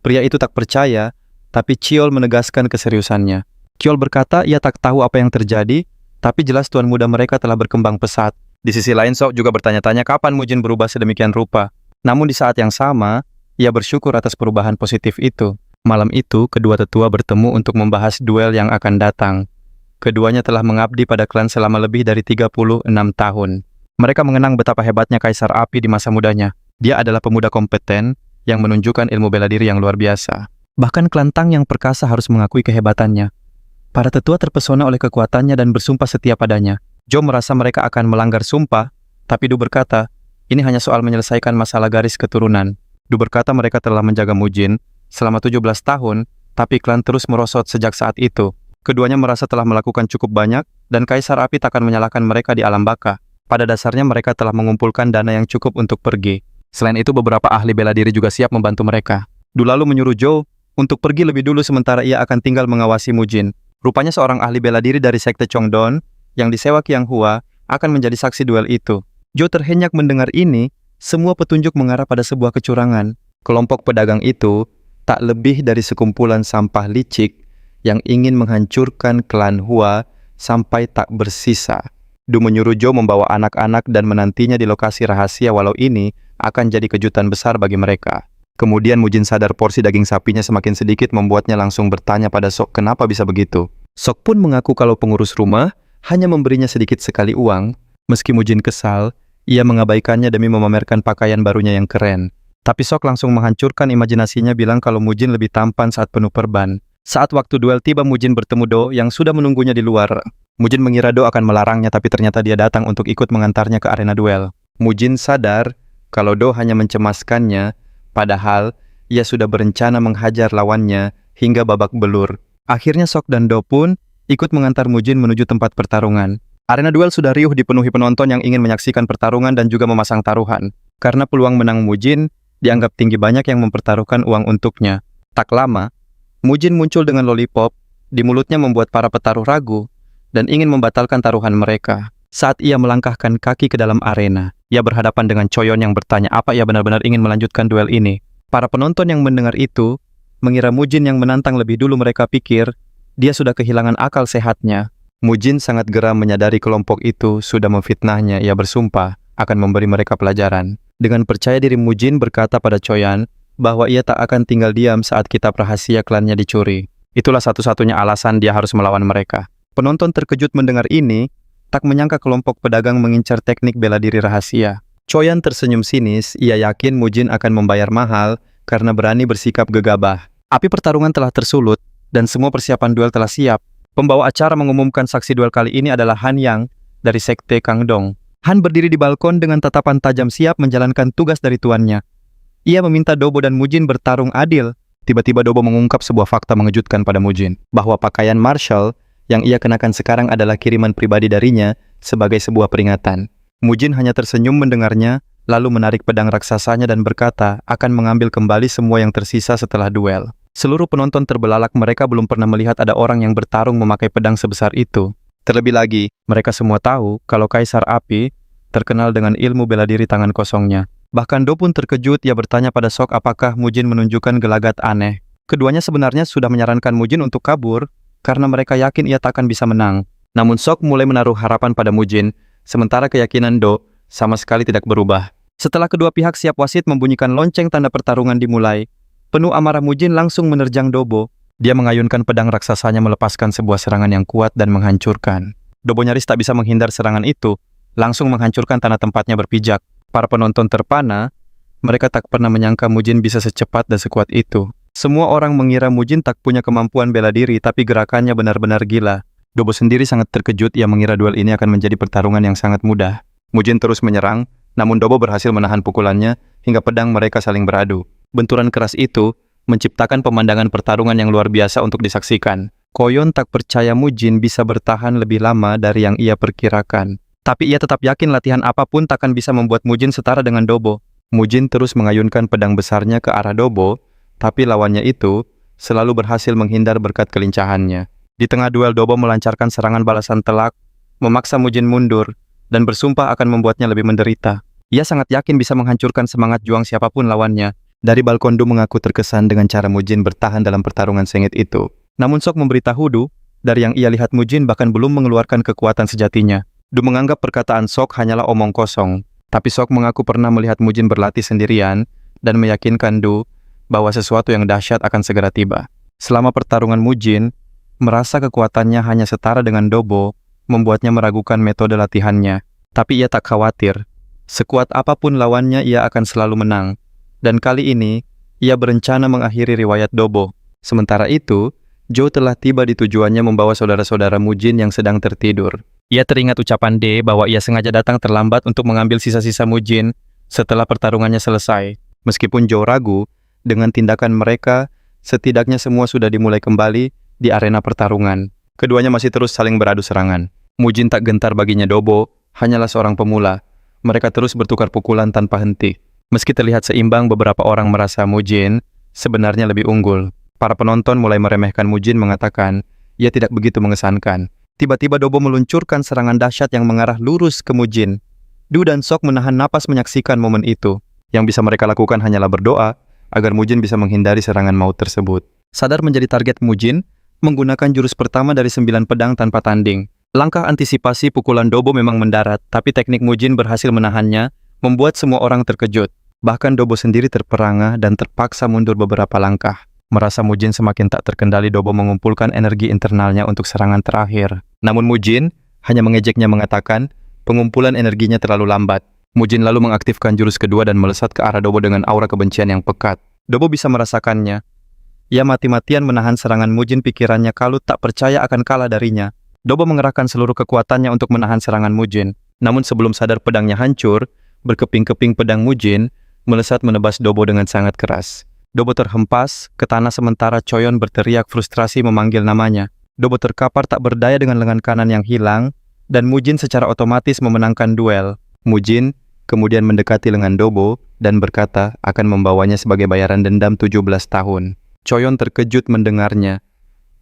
Pria itu tak percaya, tapi Chiol menegaskan keseriusannya. Chiol berkata ia tak tahu apa yang terjadi, tapi jelas tuan muda mereka telah berkembang pesat. Di sisi lain, Sok juga bertanya-tanya kapan Mujin berubah sedemikian rupa. Namun di saat yang sama, ia bersyukur atas perubahan positif itu. Malam itu, kedua tetua bertemu untuk membahas duel yang akan datang. Keduanya telah mengabdi pada klan selama lebih dari 36 tahun. Mereka mengenang betapa hebatnya Kaisar Api di masa mudanya. Dia adalah pemuda kompeten yang menunjukkan ilmu bela diri yang luar biasa. Bahkan klan Tang yang perkasa harus mengakui kehebatannya. Para tetua terpesona oleh kekuatannya dan bersumpah setia padanya. Zhou merasa mereka akan melanggar sumpah, tapi Du berkata, ini hanya soal menyelesaikan masalah garis keturunan. Du berkata mereka telah menjaga Mujin selama 17 tahun, tapi klan terus merosot sejak saat itu. Keduanya merasa telah melakukan cukup banyak, dan Kaisar Api takkan menyalahkan mereka di alam baka. Pada dasarnya mereka telah mengumpulkan dana yang cukup untuk pergi. Selain itu, beberapa ahli bela diri juga siap membantu mereka. Du lalu menyuruh Zhou untuk pergi lebih dulu sementara ia akan tinggal mengawasi Mujin. Rupanya seorang ahli bela diri dari sekte Chongdon yang disewa Qiang Hua akan menjadi saksi duel itu. Zhou terhenyak mendengar ini, semua petunjuk mengarah pada sebuah kecurangan. Kelompok pedagang itu tak lebih dari sekumpulan sampah licik yang ingin menghancurkan klan Hua sampai tak bersisa. Du menyuruh Zhou membawa anak-anak dan menantinya di lokasi rahasia walau ini akan jadi kejutan besar bagi mereka. Kemudian Mujin sadar porsi daging sapinya semakin sedikit membuatnya langsung bertanya pada Sok kenapa bisa begitu. Sok pun mengaku kalau pengurus rumah hanya memberinya sedikit sekali uang. Meski Mujin kesal, ia mengabaikannya demi memamerkan pakaian barunya yang keren. Tapi Sok langsung menghancurkan imajinasinya bilang kalau Mujin lebih tampan saat penuh perban. Saat waktu duel tiba, Mujin bertemu Do yang sudah menunggunya di luar. Mujin mengira Do akan melarangnya, tapi ternyata dia datang untuk ikut mengantarnya ke arena duel. Mujin sadar kalau Do hanya mencemaskannya, padahal ia sudah berencana menghajar lawannya hingga babak belur. Akhirnya Sok dan Do pun ikut mengantar Mujin menuju tempat pertarungan. Arena duel sudah riuh dipenuhi penonton yang ingin menyaksikan pertarungan dan juga memasang taruhan. Karena peluang menang Mujin dianggap tinggi, banyak yang mempertaruhkan uang untuknya. Tak lama, Mujin muncul dengan lollipop di mulutnya membuat para petaruh ragu dan ingin membatalkan taruhan mereka. Saat ia melangkahkan kaki ke dalam arena, ia berhadapan dengan Choyon yang bertanya apa ia benar-benar ingin melanjutkan duel ini. Para penonton yang mendengar itu mengira Mujin yang menantang. Lebih dulu mereka pikir dia sudah kehilangan akal sehatnya. Mujin sangat geram menyadari kelompok itu sudah memfitnahnya. Ia bersumpah akan memberi mereka pelajaran. Dengan percaya diri, Mujin berkata pada Choyan bahwa ia tak akan tinggal diam saat kitab rahasia klannya dicuri. Itulah satu-satunya alasan dia harus melawan mereka. Penonton terkejut mendengar ini, tak menyangka kelompok pedagang mengincar teknik bela diri rahasia. Choyan tersenyum sinis, ia yakin Mujin akan membayar mahal karena berani bersikap gegabah. Api pertarungan telah tersulut, dan semua persiapan duel telah siap. Pembawa acara mengumumkan saksi duel kali ini adalah Han Yang dari sekte Kangdong. Han berdiri di balkon dengan tatapan tajam siap menjalankan tugas dari tuannya. Ia meminta Dobo dan Mujin bertarung adil. Tiba-tiba Dobo mengungkap sebuah fakta mengejutkan pada Mujin, bahwa pakaian martial yang ia kenakan sekarang adalah kiriman pribadi darinya sebagai sebuah peringatan. Mujin hanya tersenyum mendengarnya, lalu menarik pedang raksasanya dan berkata akan mengambil kembali semua yang tersisa setelah duel. Seluruh penonton terbelalak, mereka belum pernah melihat ada orang yang bertarung memakai pedang sebesar itu. Terlebih lagi, mereka semua tahu kalau Kaisar Api terkenal dengan ilmu bela diri tangan kosongnya. Bahkan Do pun terkejut, ia bertanya pada Sok apakah Mujin menunjukkan gelagat aneh. Keduanya sebenarnya sudah menyarankan Mujin untuk kabur, karena mereka yakin ia takkan bisa menang. Namun Sok mulai menaruh harapan pada Mujin, sementara keyakinan Do sama sekali tidak berubah. Setelah kedua pihak siap, wasit membunyikan lonceng tanda pertarungan dimulai. Penuh amarah, Mujin langsung menerjang Dobo. Dia mengayunkan pedang raksasanya melepaskan sebuah serangan yang kuat dan menghancurkan. Dobo nyaris tak bisa menghindar serangan itu, langsung menghancurkan tanah tempatnya berpijak. Para penonton terpana, mereka tak pernah menyangka Mujin bisa secepat dan sekuat itu. Semua orang mengira Mujin tak punya kemampuan bela diri, tapi gerakannya benar-benar gila. Dobo sendiri sangat terkejut, ia mengira duel ini akan menjadi pertarungan yang sangat mudah. Mujin terus menyerang, namun Dobo berhasil menahan pukulannya hingga pedang mereka saling beradu. Benturan keras itu menciptakan pemandangan pertarungan yang luar biasa untuk disaksikan. Koyon tak percaya Mujin bisa bertahan lebih lama dari yang ia perkirakan. Tapi ia tetap yakin latihan apapun takkan bisa membuat Mujin setara dengan Dobo. Mujin terus mengayunkan pedang besarnya ke arah Dobo, tapi lawannya itu selalu berhasil menghindar berkat kelincahannya. Di tengah duel, Dobo melancarkan serangan balasan telak, memaksa Mujin mundur, dan bersumpah akan membuatnya lebih menderita. Ia sangat yakin bisa menghancurkan semangat juang siapapun lawannya. Dari balkon, Du mengaku terkesan dengan cara Mujin bertahan dalam pertarungan sengit itu. Namun Sok memberitahu Du, dari yang ia lihat Mujin bahkan belum mengeluarkan kekuatan sejatinya. Du menganggap perkataan Sok hanyalah omong kosong. Tapi Sok mengaku pernah melihat Mujin berlatih sendirian dan meyakinkan Du bahwa sesuatu yang dahsyat akan segera tiba. Selama pertarungan, Mujin merasa kekuatannya hanya setara dengan Dobo, membuatnya meragukan metode latihannya. Tapi ia tak khawatir. Sekuat apapun lawannya, ia akan selalu menang. Dan kali ini, ia berencana mengakhiri riwayat Dobo. Sementara itu, Joe telah tiba di tujuannya membawa saudara-saudara Mujin yang sedang tertidur. Ia teringat ucapan D bahwa ia sengaja datang terlambat untuk mengambil sisa-sisa Mujin setelah pertarungannya selesai. Meskipun Joe ragu, dengan tindakan mereka, setidaknya semua sudah dimulai kembali di arena pertarungan. Keduanya masih terus saling beradu serangan. Mujin tak gentar, baginya Dobo hanyalah seorang pemula. Mereka terus bertukar pukulan tanpa henti. Meski terlihat seimbang, beberapa orang merasa Mujin sebenarnya lebih unggul. Para penonton mulai meremehkan Mujin, mengatakan ia tidak begitu mengesankan. Tiba-tiba Dobo meluncurkan serangan dahsyat yang mengarah lurus ke Mujin. Du dan Sok menahan napas menyaksikan momen itu. Yang bisa mereka lakukan hanyalah berdoa agar Mujin bisa menghindari serangan maut tersebut. Sadar menjadi target, Mujin menggunakan jurus pertama dari 9 pedang tanpa tanding. Langkah antisipasi pukulan Dobo memang mendarat, tapi teknik Mujin berhasil menahannya, membuat semua orang terkejut. Bahkan Dobo sendiri terperangah dan terpaksa mundur beberapa langkah. Merasa Mujin semakin tak terkendali, Dobo mengumpulkan energi internalnya untuk serangan terakhir. Namun Mujin hanya mengejeknya, mengatakan pengumpulan energinya terlalu lambat. Mujin lalu mengaktifkan jurus kedua dan melesat ke arah Dobo dengan aura kebencian yang pekat. Dobo bisa merasakannya. Ia mati-matian menahan serangan Mujin, pikirannya kalut tak percaya akan kalah darinya. Dobo mengerahkan seluruh kekuatannya untuk menahan serangan Mujin. Namun sebelum sadar, pedangnya hancur, berkeping-keping pedang Mujin melesat menebas Dobo dengan sangat keras. Dobo terhempas ke tanah sementara Choyon berteriak frustrasi memanggil namanya. Dobo terkapar tak berdaya dengan lengan kanan yang hilang, dan Mujin secara otomatis memenangkan duel. Mujin kemudian mendekati lengan Dobo dan berkata akan membawanya sebagai bayaran dendam 17 tahun. Choyon terkejut mendengarnya.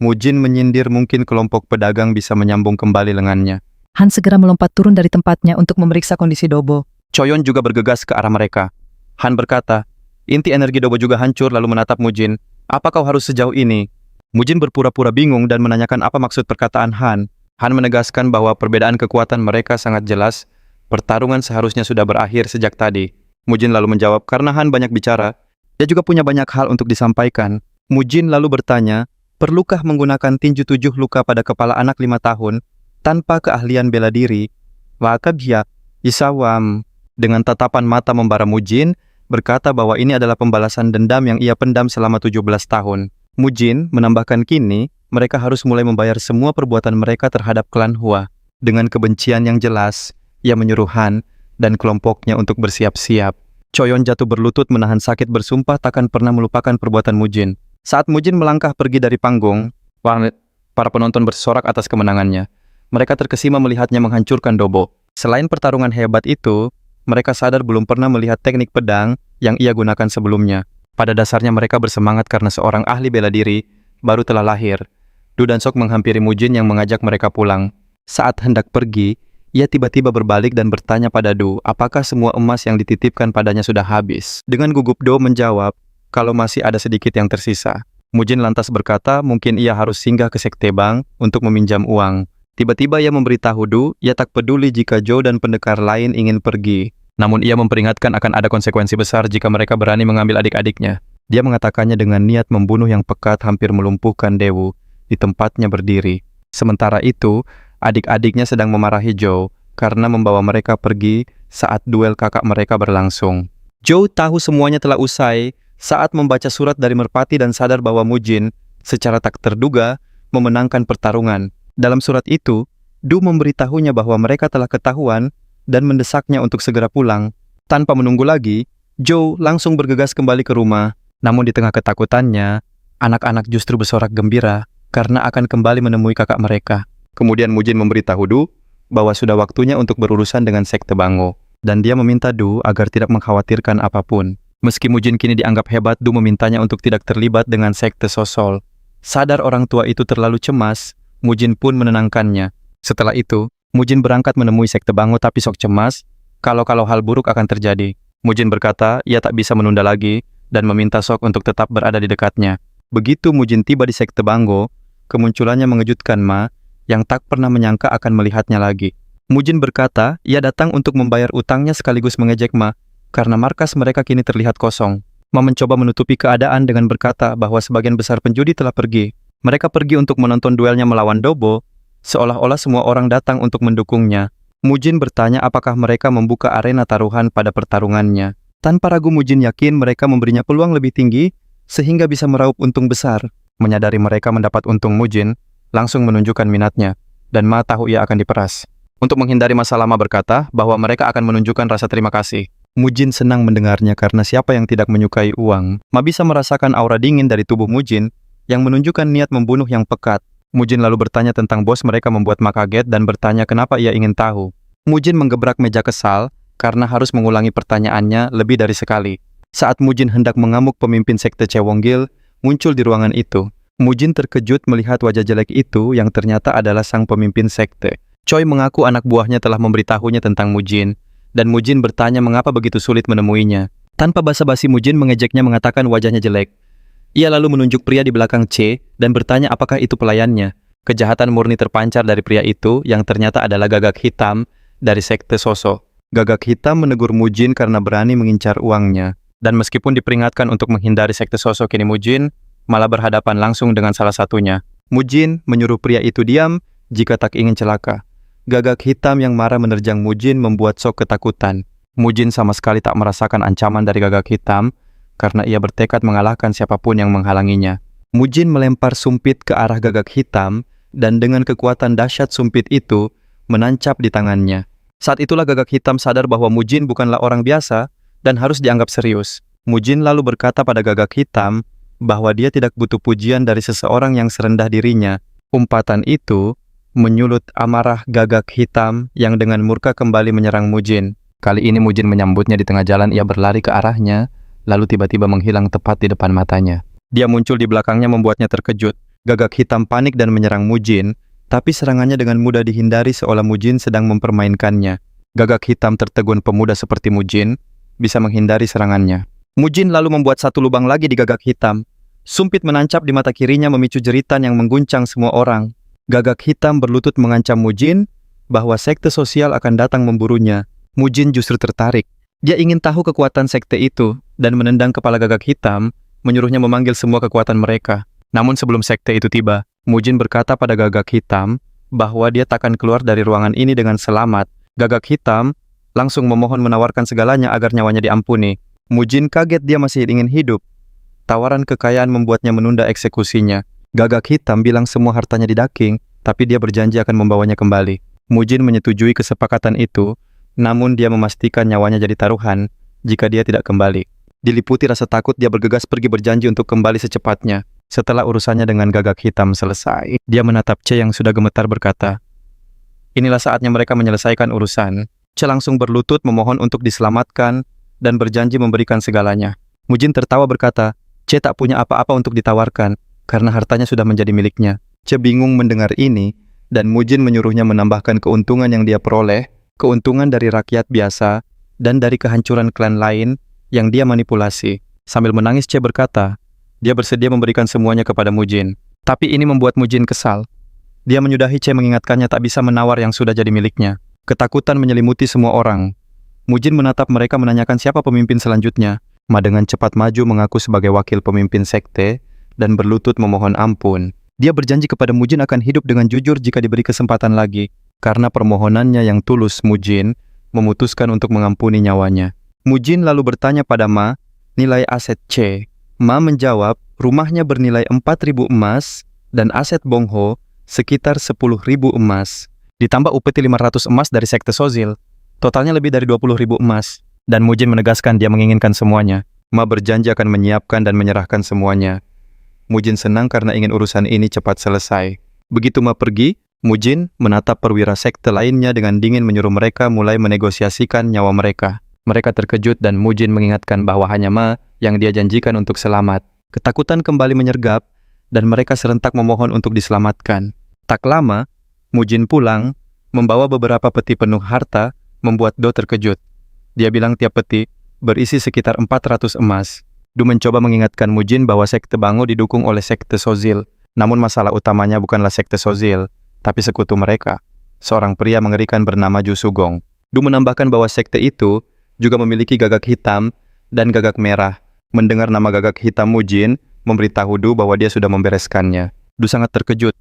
Mujin menyindir mungkin kelompok pedagang bisa menyambung kembali lengannya. Han segera melompat turun dari tempatnya untuk memeriksa kondisi Dobo. Choyon juga bergegas ke arah mereka. Han berkata, inti energi Dobo juga hancur, lalu menatap Mujin. Apa kau harus sejauh ini? Mujin berpura-pura bingung dan menanyakan apa maksud perkataan Han. Han menegaskan bahwa perbedaan kekuatan mereka sangat jelas. Pertarungan seharusnya sudah berakhir sejak tadi. Mujin lalu menjawab, karena Han banyak bicara, dia juga punya banyak hal untuk disampaikan. Mujin lalu bertanya, perlukah menggunakan tinju 7 luka pada kepala anak 5 tahun tanpa keahlian bela diri? Wakabhya, Isawam, dengan tatapan mata membara Mujin, berkata bahwa ini adalah pembalasan dendam yang ia pendam selama 17 tahun. Mujin menambahkan kini, mereka harus mulai membayar semua perbuatan mereka terhadap klan Hua. Dengan kebencian yang jelas, ia menyuruh Han dan kelompoknya untuk bersiap-siap. Choyon jatuh berlutut menahan sakit, bersumpah takkan pernah melupakan perbuatan Mujin. Saat Mujin melangkah pergi dari panggung, para penonton bersorak atas kemenangannya. Mereka terkesima melihatnya menghancurkan Dobo. Selain pertarungan hebat itu, mereka sadar belum pernah melihat teknik pedang yang ia gunakan sebelumnya. Pada dasarnya mereka bersemangat karena seorang ahli bela diri baru telah lahir. Du dan Sok menghampiri Mujin yang mengajak mereka pulang. Saat hendak pergi, ia tiba-tiba berbalik dan bertanya pada Du, apakah semua emas yang dititipkan padanya sudah habis? Dengan gugup Do menjawab, kalau masih ada sedikit yang tersisa. Mujin lantas berkata mungkin ia harus singgah ke sekte bank untuk meminjam uang. Tiba-tiba ia memberitahu Du, ia tak peduli jika Joe dan pendekar lain ingin pergi. Namun ia memperingatkan akan ada konsekuensi besar jika mereka berani mengambil adik-adiknya. Dia mengatakannya dengan niat membunuh yang pekat hampir melumpuhkan Daewoo di tempatnya berdiri. Sementara itu, adik-adiknya sedang memarahi Joe karena membawa mereka pergi saat duel kakak mereka berlangsung. Joe tahu semuanya telah usai saat membaca surat dari merpati dan sadar bahwa Mujin secara tak terduga memenangkan pertarungan. Dalam surat itu, Du memberitahunya bahwa mereka telah ketahuan dan mendesaknya untuk segera pulang. Tanpa menunggu lagi, Joe langsung bergegas kembali ke rumah. Namun di tengah ketakutannya, anak-anak justru bersorak gembira karena akan kembali menemui kakak mereka. Kemudian Mujin memberitahu Du bahwa sudah waktunya untuk berurusan dengan sekte Bango. Dan dia meminta Du agar tidak mengkhawatirkan apapun. Meski Mujin kini dianggap hebat, Du memintanya untuk tidak terlibat dengan sekte Sosol. Sadar orang tua itu terlalu cemas, Mujin pun menenangkannya. Setelah itu, Mujin berangkat menemui sekte Bango tapi sok cemas kalau hal buruk akan terjadi. Mujin berkata ia tak bisa menunda lagi dan meminta Sok untuk tetap berada di dekatnya. Begitu Mujin tiba di sekte Bango, kemunculannya mengejutkan Ma yang tak pernah menyangka akan melihatnya lagi. Mujin berkata ia datang untuk membayar utangnya sekaligus mengejek Ma karena markas mereka kini terlihat kosong. Ma mencoba menutupi keadaan dengan berkata bahwa sebagian besar penjudi telah pergi. Mereka pergi untuk menonton duelnya melawan Dobo, seolah-olah semua orang datang untuk mendukungnya. Mujin bertanya apakah mereka membuka arena taruhan pada pertarungannya. Tanpa ragu Mujin yakin mereka memberinya peluang lebih tinggi sehingga bisa meraup untung besar. Menyadari mereka mendapat untung, Mujin langsung menunjukkan minatnya dan Ma tahu ia akan diperas. Untuk menghindari masalah, Ma berkata bahwa mereka akan menunjukkan rasa terima kasih. Mujin senang mendengarnya karena siapa yang tidak menyukai uang. Ma bisa merasakan aura dingin dari tubuh Mujin yang menunjukkan niat membunuh yang pekat. Mujin lalu bertanya tentang bos mereka membuat Ma kaget dan bertanya kenapa ia ingin tahu. Mujin menggebrak meja kesal karena harus mengulangi pertanyaannya lebih dari sekali. Saat Mujin hendak mengamuk, pemimpin sekte Cewonggil muncul di ruangan itu. Mujin terkejut melihat wajah jelek itu yang ternyata adalah sang pemimpin sekte. Choi mengaku anak buahnya telah memberitahunya tentang Mujin, dan Mujin bertanya mengapa begitu sulit menemuinya. Tanpa basa-basi Mujin mengejeknya mengatakan wajahnya jelek. Ia lalu menunjuk pria di belakang C dan bertanya apakah itu pelayannya. Kejahatan murni terpancar dari pria itu yang ternyata adalah Gagak Hitam dari sekte Soso. Gagak Hitam menegur Mujin karena berani mengincar uangnya. Dan meskipun diperingatkan untuk menghindari sekte Soso, kini Mujin malah berhadapan langsung dengan salah satunya. Mujin menyuruh pria itu diam jika tak ingin celaka. Gagak Hitam yang marah menerjang Mujin membuat Sok ketakutan. Mujin sama sekali tak merasakan ancaman dari Gagak Hitam karena ia bertekad mengalahkan siapapun yang menghalanginya. Mujin melempar sumpit ke arah Gagak Hitam dan dengan kekuatan dahsyat sumpit itu menancap di tangannya. Saat itulah Gagak Hitam sadar bahwa Mujin bukanlah orang biasa dan harus dianggap serius. Mujin lalu berkata pada Gagak Hitam bahwa dia tidak butuh pujian dari seseorang yang serendah dirinya. Umpatan itu menyulut amarah Gagak Hitam yang dengan murka kembali menyerang Mujin. Kali ini Mujin menyambutnya di tengah jalan. Ia berlari ke arahnya, lalu tiba-tiba menghilang tepat di depan matanya. Dia muncul di belakangnya membuatnya terkejut. Gagak Hitam panik dan menyerang Mujin, tapi serangannya dengan mudah dihindari seolah Mujin sedang mempermainkannya. Gagak Hitam tertegun pemuda seperti Mujin bisa menghindari serangannya. Mujin lalu membuat satu lubang lagi di Gagak Hitam. Sumpit menancap di mata kirinya memicu jeritan yang mengguncang semua orang. Gagak Hitam berlutut mengancam Mujin bahwa sekte sosial akan datang memburunya. Mujin justru tertarik. Dia ingin tahu kekuatan sekte itu dan menendang kepala Gagak Hitam, menyuruhnya memanggil semua kekuatan mereka. Namun sebelum sekte itu tiba, Mujin berkata pada Gagak Hitam bahwa dia takkan keluar dari ruangan ini dengan selamat. Gagak Hitam langsung memohon menawarkan segalanya agar nyawanya diampuni. Mujin kaget dia masih ingin hidup. Tawaran kekayaan membuatnya menunda eksekusinya. Gagak Hitam bilang semua hartanya didaking, tapi dia berjanji akan membawanya kembali. Mujin menyetujui kesepakatan itu, namun dia memastikan nyawanya jadi taruhan jika dia tidak kembali. Diliputi rasa takut, dia bergegas pergi berjanji untuk kembali secepatnya. Setelah urusannya dengan Gagak Hitam selesai, dia menatap C yang sudah gemetar berkata, "Inilah saatnya mereka menyelesaikan urusan." C langsung berlutut memohon untuk diselamatkan dan berjanji memberikan segalanya. Mujin tertawa berkata, C tak punya apa-apa untuk ditawarkan karena hartanya sudah menjadi miliknya. C bingung mendengar ini dan Mujin menyuruhnya menambahkan keuntungan yang dia peroleh, keuntungan dari rakyat biasa, dan dari kehancuran klan lain yang dia manipulasi. Sambil menangis C berkata, dia bersedia memberikan semuanya kepada Mujin. Tapi ini membuat Mujin kesal. Dia menyudahi C mengingatkannya tak bisa menawar yang sudah jadi miliknya. Ketakutan menyelimuti semua orang. Mujin menatap mereka menanyakan siapa pemimpin selanjutnya. Ma dengan cepat maju mengaku sebagai wakil pemimpin sekte dan berlutut memohon ampun. Dia berjanji kepada Mujin akan hidup dengan jujur jika diberi kesempatan lagi. Karena permohonannya yang tulus, Mujin memutuskan untuk mengampuni nyawanya. Mujin lalu bertanya pada Ma nilai aset C. Ma menjawab rumahnya bernilai 4.000 emas dan aset Bongho sekitar 10.000 emas. Ditambah upeti 500 emas dari sekte Sozil. Totalnya lebih dari 20.000 emas. Dan Mujin menegaskan dia menginginkan semuanya. Ma berjanji akan menyiapkan dan menyerahkan semuanya. Mujin senang karena ingin urusan ini cepat selesai. Begitu Ma pergi, Mujin menatap perwira sekte lainnya dengan dingin menyuruh mereka mulai menegosiasikan nyawa mereka. Mereka terkejut dan Mujin mengingatkan bahwa hanya Ma yang dia janjikan untuk selamat. Ketakutan kembali menyergap dan mereka serentak memohon untuk diselamatkan. Tak lama, Mujin pulang, membawa beberapa peti penuh harta, membuat Do terkejut. Dia bilang tiap peti berisi sekitar 400 emas. Do mencoba mengingatkan Mujin bahwa sekte Bango didukung oleh sekte Sozil. Namun masalah utamanya bukanlah sekte Sozil, tapi sekutu mereka, seorang pria mengerikan bernama Ju Sugong. Do menambahkan bahwa sekte itu juga memiliki gagak hitam dan gagak merah. Mendengar nama gagak hitam Mujin, memberitahu Do bahwa dia sudah membereskannya. Do sangat terkejut.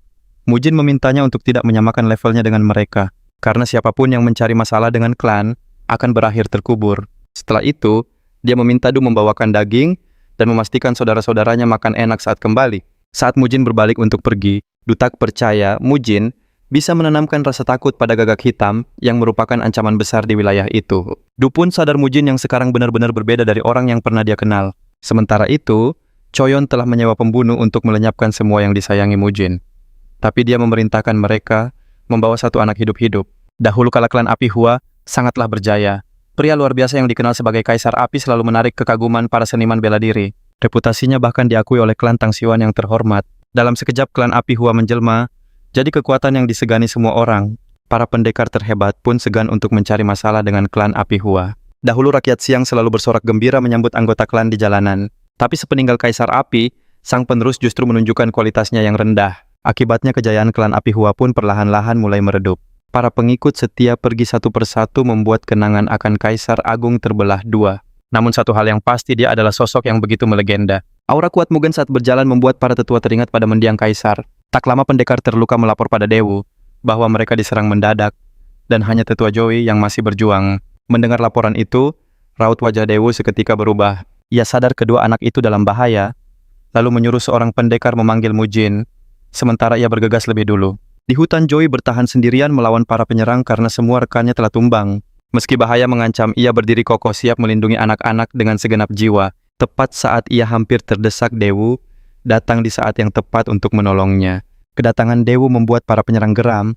Mujin memintanya untuk tidak menyamakan levelnya dengan mereka, karena siapapun yang mencari masalah dengan klan akan berakhir terkubur. Setelah itu, dia meminta Do membawakan daging dan memastikan saudara-saudaranya makan enak saat kembali. Saat Mujin berbalik untuk pergi, Do tak percaya Mujin bisa menanamkan rasa takut pada gagak hitam yang merupakan ancaman besar di wilayah itu. Do pun sadar Mujin yang sekarang benar-benar berbeda dari orang yang pernah dia kenal. Sementara itu, Choyon telah menyewa pembunuh untuk melenyapkan semua yang disayangi Mujin. Tapi dia memerintahkan mereka membawa satu anak hidup-hidup. Dahulu kala klan Api Hua sangatlah berjaya. Pria luar biasa yang dikenal sebagai Kaisar Api selalu menarik kekaguman para seniman bela diri. Reputasinya bahkan diakui oleh klan Tangxiuan yang terhormat. Dalam sekejap klan Api Hua menjelma, jadi kekuatan yang disegani semua orang. Para pendekar terhebat pun segan untuk mencari masalah dengan klan Api Hua. Dahulu rakyat Siang selalu bersorak gembira menyambut anggota klan di jalanan. Tapi sepeninggal Kaisar Api, sang penerus justru menunjukkan kualitasnya yang rendah. Akibatnya kejayaan klan Api Hua pun perlahan-lahan mulai meredup. Para pengikut setia pergi satu persatu membuat kenangan akan Kaisar Agung terbelah dua. Namun satu hal yang pasti, dia adalah sosok yang begitu melegenda. Aura kuat Mugen saat berjalan membuat para tetua teringat pada mendiang Kaisar. Tak lama pendekar terluka melapor pada Dewu bahwa mereka diserang mendadak dan hanya tetua Joey yang masih berjuang. Mendengar laporan itu, raut wajah Dewu seketika berubah. Ia sadar kedua anak itu dalam bahaya, lalu menyuruh seorang pendekar memanggil Mujin, sementara ia bergegas lebih dulu. Di hutan, Joey bertahan sendirian melawan para penyerang karena semua rekannya telah tumbang. Meski bahaya mengancam, ia berdiri kokoh siap melindungi anak-anak dengan segenap jiwa. Tepat saat ia hampir terdesak, Dewu datang di saat yang tepat untuk menolongnya. Kedatangan Dewu membuat para penyerang geram,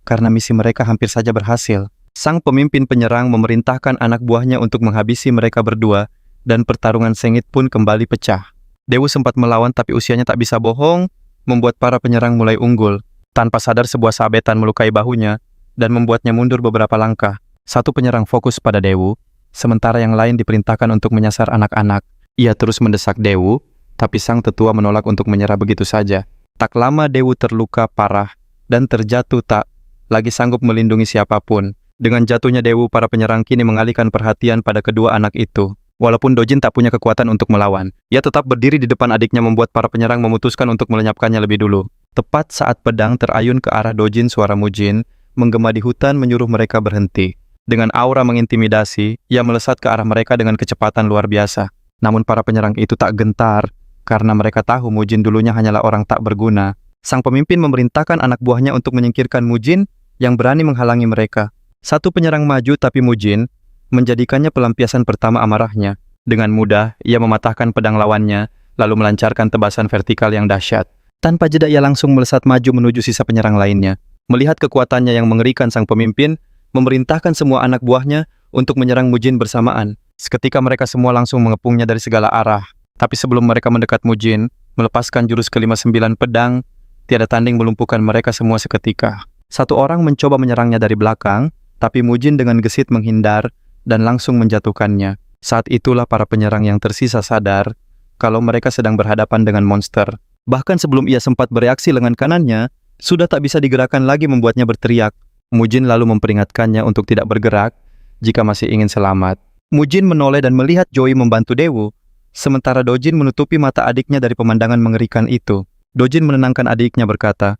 karena misi mereka hampir saja berhasil. Sang pemimpin penyerang memerintahkan anak buahnya untuk menghabisi mereka berdua, dan pertarungan sengit pun kembali pecah. Dewu sempat melawan tapi usianya tak bisa bohong, membuat para penyerang mulai unggul. Tanpa sadar sebuah sabetan melukai bahunya dan membuatnya mundur beberapa langkah. Satu penyerang fokus pada Dewu, sementara yang lain diperintahkan untuk menyasar anak-anak. Ia terus mendesak Dewu, tapi sang tetua menolak untuk menyerah begitu saja. Tak lama Dewu terluka parah dan terjatuh tak lagi sanggup melindungi siapapun. Dengan jatuhnya Dewu, para penyerang kini mengalihkan perhatian pada kedua anak itu. Walaupun Dojin tak punya kekuatan untuk melawan, ia tetap berdiri di depan adiknya membuat para penyerang memutuskan untuk melenyapkannya lebih dulu. Tepat saat pedang terayun ke arah Dojin, suara Mujin menggema di hutan menyuruh mereka berhenti. Dengan aura mengintimidasi, ia melesat ke arah mereka dengan kecepatan luar biasa. Namun para penyerang itu tak gentar, karena mereka tahu Mujin dulunya hanyalah orang tak berguna. Sang pemimpin memerintahkan anak buahnya untuk menyingkirkan Mujin yang berani menghalangi mereka. Satu penyerang maju tapi Mujin menjadikannya pelampiasan pertama amarahnya. Dengan mudah, ia mematahkan pedang lawannya, lalu melancarkan tebasan vertikal yang dahsyat. Tanpa jeda ia langsung melesat maju menuju sisa penyerang lainnya. Melihat kekuatannya yang mengerikan, sang pemimpin memerintahkan semua anak buahnya untuk menyerang Mujin bersamaan. Seketika mereka semua langsung mengepungnya dari segala arah. Tapi sebelum mereka mendekat Mujin, melepaskan jurus ke-59 pedang, tiada tanding melumpuhkan mereka semua seketika. Satu orang mencoba menyerangnya dari belakang, tapi Mujin dengan gesit menghindar dan langsung menjatuhkannya. Saat itulah para penyerang yang tersisa sadar kalau mereka sedang berhadapan dengan monster. Bahkan sebelum ia sempat bereaksi, lengan kanannya sudah tak bisa digerakkan lagi membuatnya berteriak. Mujin lalu memperingatkannya untuk tidak bergerak jika masih ingin selamat. Mujin menoleh dan melihat Joey membantu Daewoo, sementara Dojin menutupi mata adiknya dari pemandangan mengerikan itu. Dojin menenangkan adiknya berkata,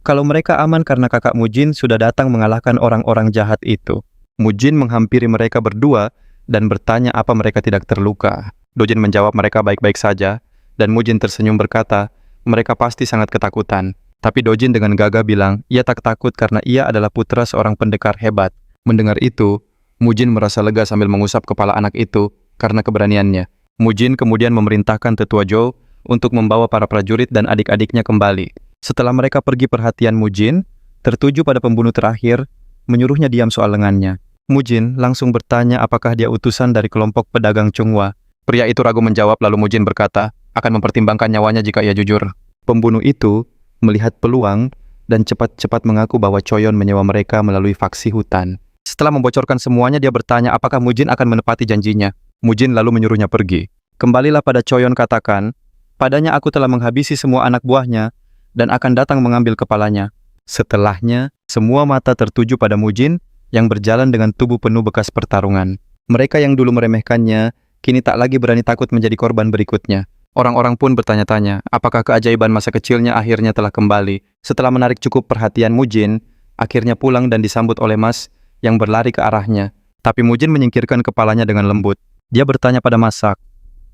"Kalau mereka aman karena kakak Mujin sudah datang mengalahkan orang-orang jahat itu." Mujin menghampiri mereka berdua dan bertanya apa mereka tidak terluka. Dojin menjawab mereka baik-baik saja, dan Mujin tersenyum berkata, mereka pasti sangat ketakutan. Tapi Dojin dengan gagah bilang, ia tak takut karena ia adalah putra seorang pendekar hebat. Mendengar itu, Mujin merasa lega sambil mengusap kepala anak itu karena keberaniannya. Mujin kemudian memerintahkan Tetua Zhou untuk membawa para prajurit dan adik-adiknya kembali. Setelah mereka pergi, perhatian Mujin tertuju pada pembunuh terakhir, menyuruhnya diam soal lengannya. Mujin langsung bertanya apakah dia utusan dari kelompok pedagang Chunghwa. Pria itu ragu menjawab, lalu Mujin berkata, akan mempertimbangkan nyawanya jika ia jujur. Pembunuh itu melihat peluang dan cepat-cepat mengaku bahwa Choyon menyewa mereka melalui faksi hutan. Setelah membocorkan semuanya, dia bertanya apakah Mujin akan menepati janjinya. Mujin lalu menyuruhnya pergi. Kembalilah pada Choyon, katakan, padanya aku telah menghabisi semua anak buahnya dan akan datang mengambil kepalanya. Setelahnya, semua mata tertuju pada Mujin yang berjalan dengan tubuh penuh bekas pertarungan. Mereka yang dulu meremehkannya, kini tak lagi berani takut menjadi korban berikutnya. Orang-orang pun bertanya-tanya, apakah keajaiban masa kecilnya akhirnya telah kembali. Setelah menarik cukup perhatian Mujin, akhirnya pulang dan disambut oleh Mas yang berlari ke arahnya. Tapi Mujin menyingkirkan kepalanya dengan lembut. Dia bertanya pada Masak,